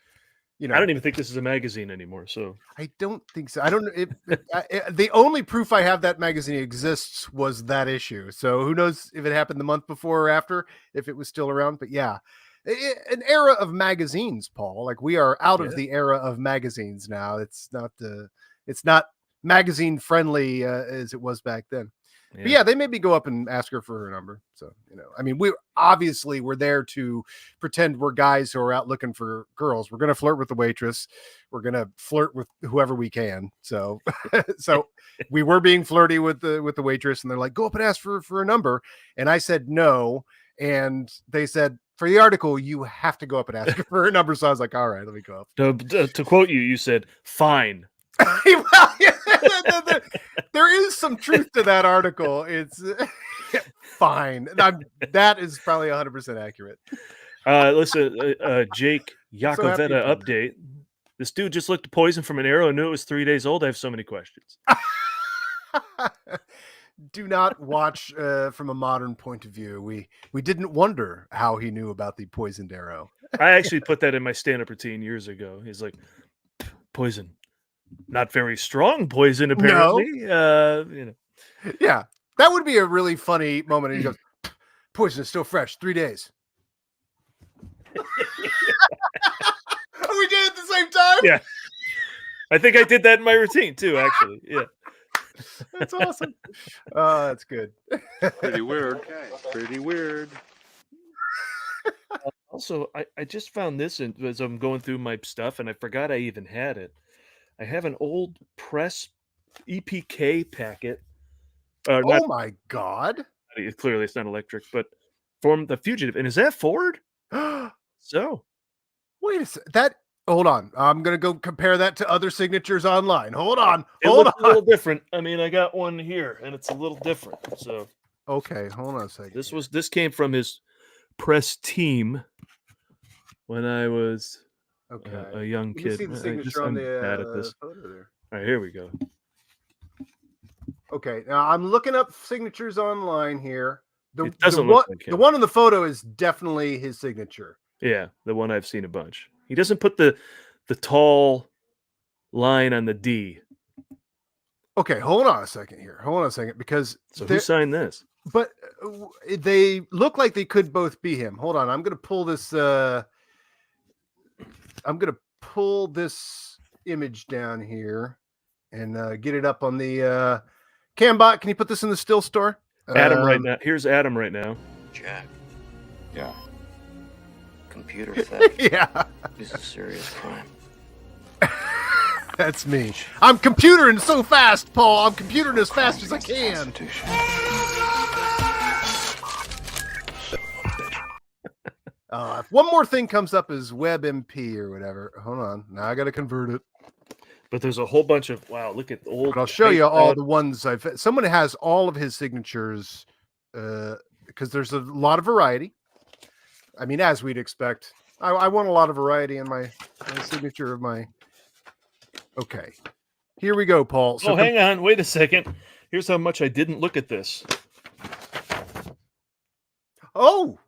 I don't even think this is a magazine anymore. So I don't think so. I don't know. The only proof I have that magazine exists was that issue. So who knows if it happened the month before or after, if it was still around. But yeah, an era of magazines, Paul. Like we are out of the era of magazines now. It's not magazine friendly as it was back then. Yeah. But yeah, they made me go up and ask her for her number. So, we obviously were there to pretend we're guys who are out looking for girls. We're going to flirt with the waitress. We're going to flirt with whoever we can. So, we were being flirty with the waitress and they're like, go up and ask for a number. And I said, no. And they said, for the article, you have to go up and ask her for her number. So I was like, all right, let me go up. To quote you, you said, fine. Well, yeah, there is some truth to that article. It's fine. That is probably 100% accurate. Listen, Jake Yakoveta update. This dude just looked at poison from an arrow and knew it was 3 days old. I have so many questions. Do not watch from a modern point of view. We didn't wonder how he knew about the poisoned arrow. I actually put that in my stand-up routine years ago. He's like, poison. Not very strong poison, apparently. No. Yeah, that would be a really funny moment. And he goes, poison is still fresh, 3 days. We did it at the same time? Yeah. I think I did that in my routine too, actually. Yeah. That's awesome. Oh, that's good. Pretty weird. Pretty weird. Also, I just found this as I'm going through my stuff, and I forgot I even had it. I have an old press EPK packet. Oh my God. Clearly it's not electric, but from The Fugitive. And is that Ford? So. Wait a second. Hold on. I'm going to go compare that to other signatures online. Hold on. It looks a little different. I mean, I got one here, and it's a little different. So. Okay, hold on a second. This came from his press team when I was a young kid. You can see the signature on the photo there. All right, here we go. Okay, now I'm looking up signatures online here. It doesn't look like him. The one on the photo is definitely his signature. Yeah, the one I've seen a bunch. He doesn't put the tall line on the D. Okay, hold on a second here. Hold on a second, because who signed this? But they look like they could both be him. Hold on, I'm going to pull this. I'm going to pull this image down here and get it up on the Cambot. Can you put this in the still store? Adam right now. Here's Adam right now. Jack. Yeah. Computer theft. Yeah. Is a serious crime. That's me. I'm computering so fast, Paul. I'm computering as fast as I can. If one more thing comes up as WebMP or whatever, hold on. Now I got to convert it. But there's a whole bunch of look at the old. But I'll show you all the ones I've. Someone has all of his signatures because there's a lot of variety. I mean, as we'd expect, I want a lot of variety in my signature of my. Okay, here we go, Paul. So hang on, wait a second. Here's how much I didn't look at this. Oh,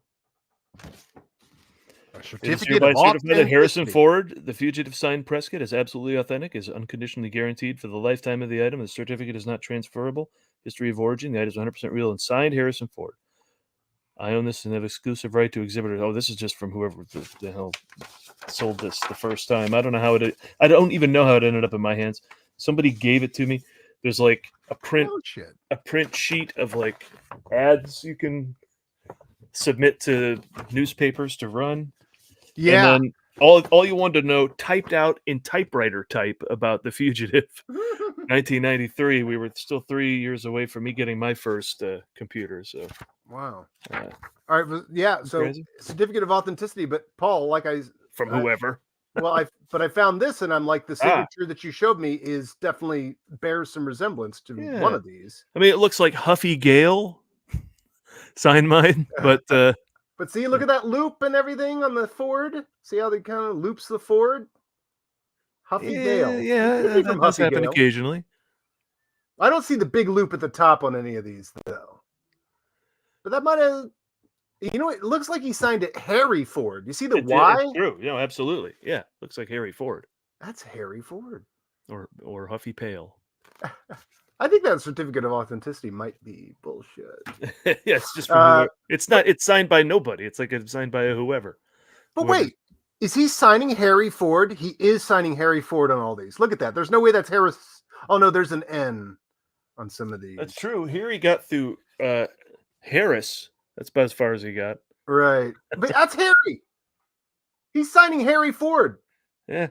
a certificate of certified that Harrison authenticity. Ford, the fugitive signed Prescott, is absolutely authentic, is unconditionally guaranteed for the lifetime of the item. The certificate is not transferable. History of origin: the item is 100% real and signed Harrison Ford. I own this and have exclusive right to exhibit it. Oh, this is just from whoever the hell sold this the first time. I don't know how it. I don't even know how it ended up in my hands. Somebody gave it to me. There's like a print sheet of like ads you can submit to newspapers to run. Yeah. And then all you wanted to know, typed out in typewriter type about The Fugitive. 1993. We were still 3 years away from me getting my first computer. So. Wow. All right. Yeah. So crazy. Certificate of authenticity, but Paul, from whoever. But I found this, and I'm like, the signature that you showed me is definitely bears some resemblance to one of these. I mean, it looks like Huffy Gale signed mine, but see, look at that loop and everything on the Ford. See how they kind of loops the Ford. Huffy Gale. Yeah, that does happen occasionally. I don't see the big loop at the top on any of these though. But that might have, it looks like he signed it Harry Ford. You see the Y? It's true. Absolutely. Yeah. Looks like Harry Ford. That's Harry Ford. Or Huffy Pale. I think that certificate of authenticity might be bullshit. Yeah, it's just from it's not. It's signed by nobody. It's like it's signed by whoever. But wait, is he signing Harry Ford? He is signing Harry Ford on all these. Look at that. There's no way that's Harris. Oh no, there's an N on some of these. That's true. Here he got through Harris. That's about as far as he got. Right, but that's Harry. He's signing Harry Ford. Yeah,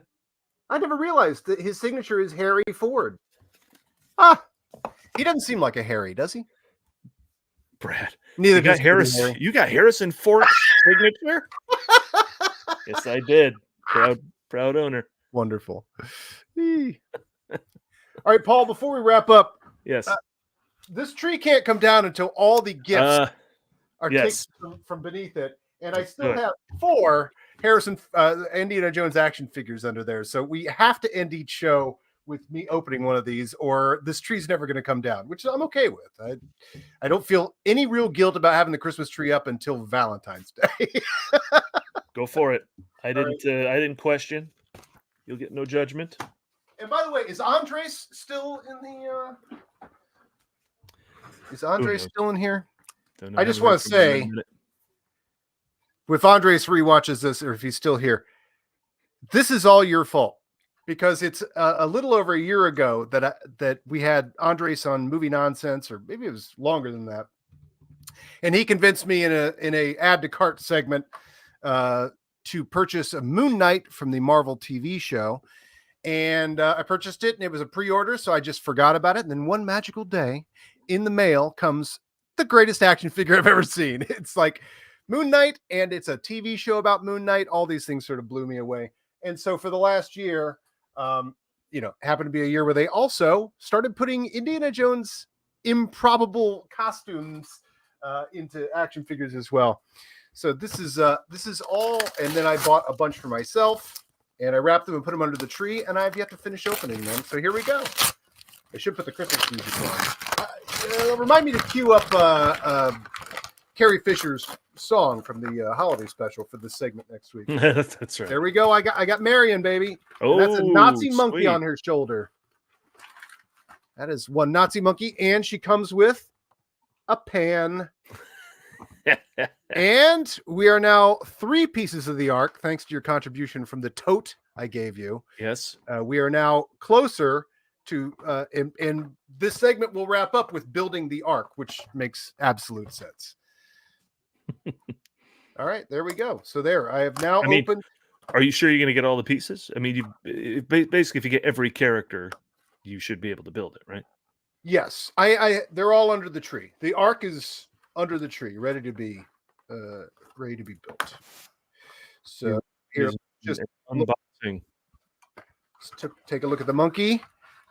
I never realized that his signature is Harry Ford. He doesn't seem like a Harry, does he? Brad. Neither You got does Harris. Harry. You got Harrison Ford's signature. Yes, I did. Proud owner. Wonderful. Eee. All right, Paul, before we wrap up, Yes. this tree can't come down until all the gifts are yes. taken from beneath it. And I Let's still do it. have 4 Indiana Jones action figures under there. So we have to end each show with me opening one of these, or this tree's never going to come down, which I'm okay with. I don't feel any real guilt about having the Christmas tree up until Valentine's Day. Go for it. I didn't question. You'll get no judgment. And by the way, is Andres still in the? Is Andres still in here? I just want to say, if Andres rewatches this, or if he's still here, this is all your fault, because it's a little over a year ago that we had Andres on Movie Nonsense, or maybe it was longer than that, and he convinced me in a add to cart segment to purchase a Moon Knight from the Marvel TV show. And I purchased it, and it was a pre-order, so I just forgot about it. And then one magical day, in the mail comes the greatest action figure I've ever seen. It's like Moon Knight, and it's a TV show about Moon Knight. All these things sort of blew me away. And so for the last year, happened to be a year where they also started putting Indiana Jones improbable costumes into action figures as well. So this is all, and then I bought a bunch for myself. And I wrapped them and put them under the tree, and I've yet to finish opening them. So here we go. I should put the Christmas music on. Remind me to cue up Carrie Fisher's song from the holiday special for this segment next week. That's right. There we go. I got Marion, baby. Oh, and that's a Nazi monkey sweet. on her shoulder. That is one Nazi monkey, and she comes with a pan. And we are now 3 pieces of the arc, thanks to your contribution from the tote I gave you. Yes. We are now closer to, and this segment will wrap up with building the arc, which makes absolute sense. All right, there we go. So there, I have now opened. Are you sure you're going to get all the pieces? I mean, basically, if you get every character, you should be able to build it, right? Yes, they're all under the tree. The arc is under the tree, ready to be built. So here, just unboxing. Take a look at the monkey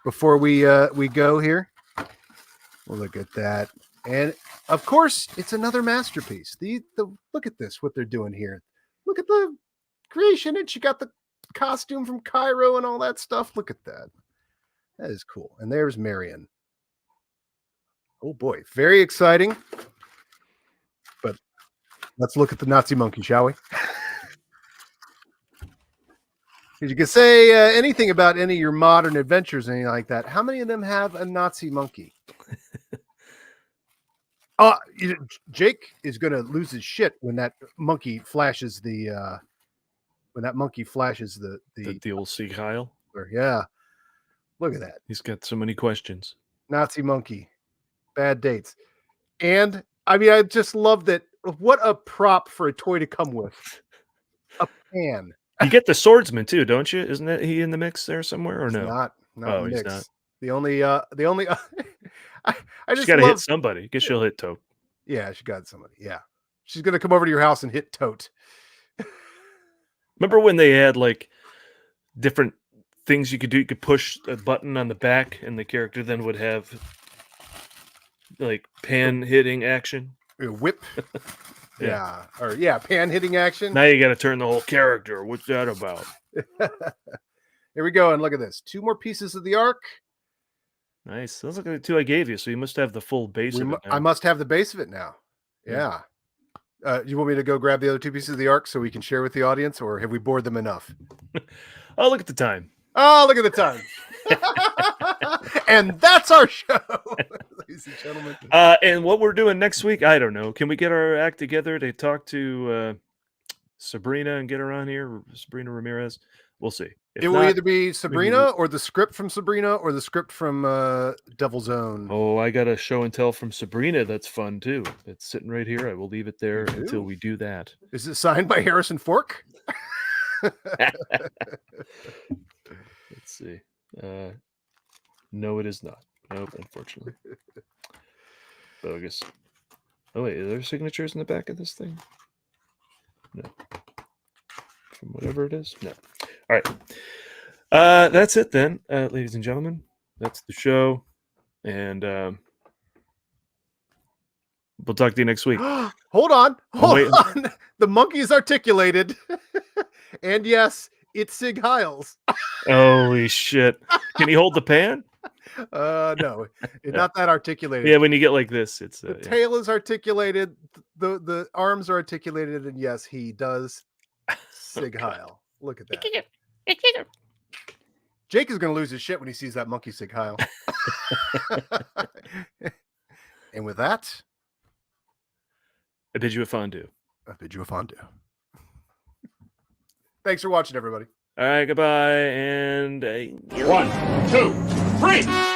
before we go here. Well, look at that, and of course, it's another masterpiece. The look at this, what they're doing here. Look at the creation, and she got the costume from Cairo and all that stuff. Look at that. That is cool. And there's Marion. Oh boy, very exciting. But let's look at the Nazi monkey, shall we? You can say anything about any of your modern adventures, anything like that. How many of them have a Nazi monkey? Jake is going to lose his shit when that monkey flashes the old Sieg Heil. Yeah, look at that. He's got so many questions. Nazi monkey, bad dates, and I mean, I just love that. What a prop for a toy to come with. A pan. You get the swordsman too, don't you? Isn't that he in the mix there somewhere, or no? Not oh, he's mix. Not. The only I just gotta hit somebody. Guess she'll hit Tote. Yeah, she got somebody. Yeah, she's gonna come over to your house and hit Tote. Remember when they had like different things you could do? You could push a button on the back, and the character then would have like pan hitting action. Whip. Yeah. Or pan hitting action. Now you got to turn the whole character. What's that about? Here we go, and look at this. 2 more pieces of the arc. Nice. Those are the 2 I gave you, so you must have the full base of it now. I must have the base of it now. Yeah. You want me to go grab the other 2 pieces of the arc so we can share with the audience, or have we bored them enough? Oh, look at the time. Oh, look at the time. And that's our show, ladies and gentlemen. And what we're doing next week, I don't know. Can we get our act together to talk to Sabrina and get her on here? Sabrina Ramirez? We'll see. It will either be Sabrina or the script from Sabrina or the script from Devil's Own. Oh, I got a show and tell from Sabrina that's fun too. It's sitting right here. I will leave it there until we do that. Is it signed by Harrison Fork? Let's see. No, it is not. Nope, unfortunately. Bogus. Oh wait, are there signatures in the back of this thing? No. From whatever it is? No. All right. That's it then, ladies and gentlemen. That's the show. And we'll talk to you next week. Hold on. waiting. Hold on. The monkey is articulated. And yes, it's Sig Heils. Holy shit. Can he hold the pan? No, it's not that articulated. Yeah, when you get like this, it's The yeah. tail is articulated, the arms are articulated, and yes, he does Sig Heil. Look at that. Jake is going to lose his shit when he sees that monkey Sig Heil. And with that, I bid you a fondue. I bid you a fondue. Thanks for watching, everybody. All right, goodbye. And 1, 2, 3.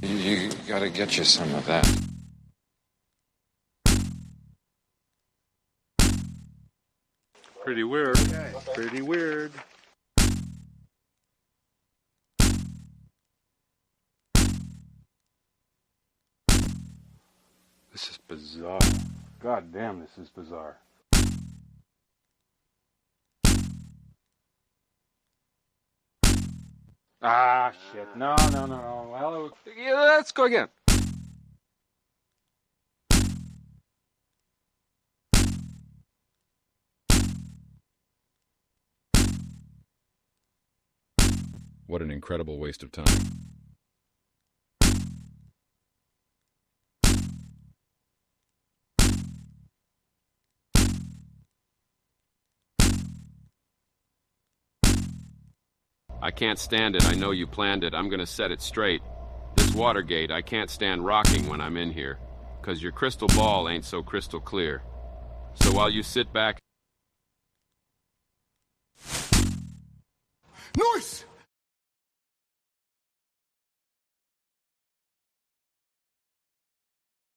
You gotta get you some of that. Pretty weird. Okay. Pretty weird. This is bizarre. God damn, this is bizarre. Ah, shit. No. Well, Yeah, let's go again. What an incredible waste of time. I can't stand it. I know you planned it. I'm gonna set it straight. This Watergate, I can't stand rocking when I'm in here, 'cause your crystal ball ain't so crystal clear. So while you sit back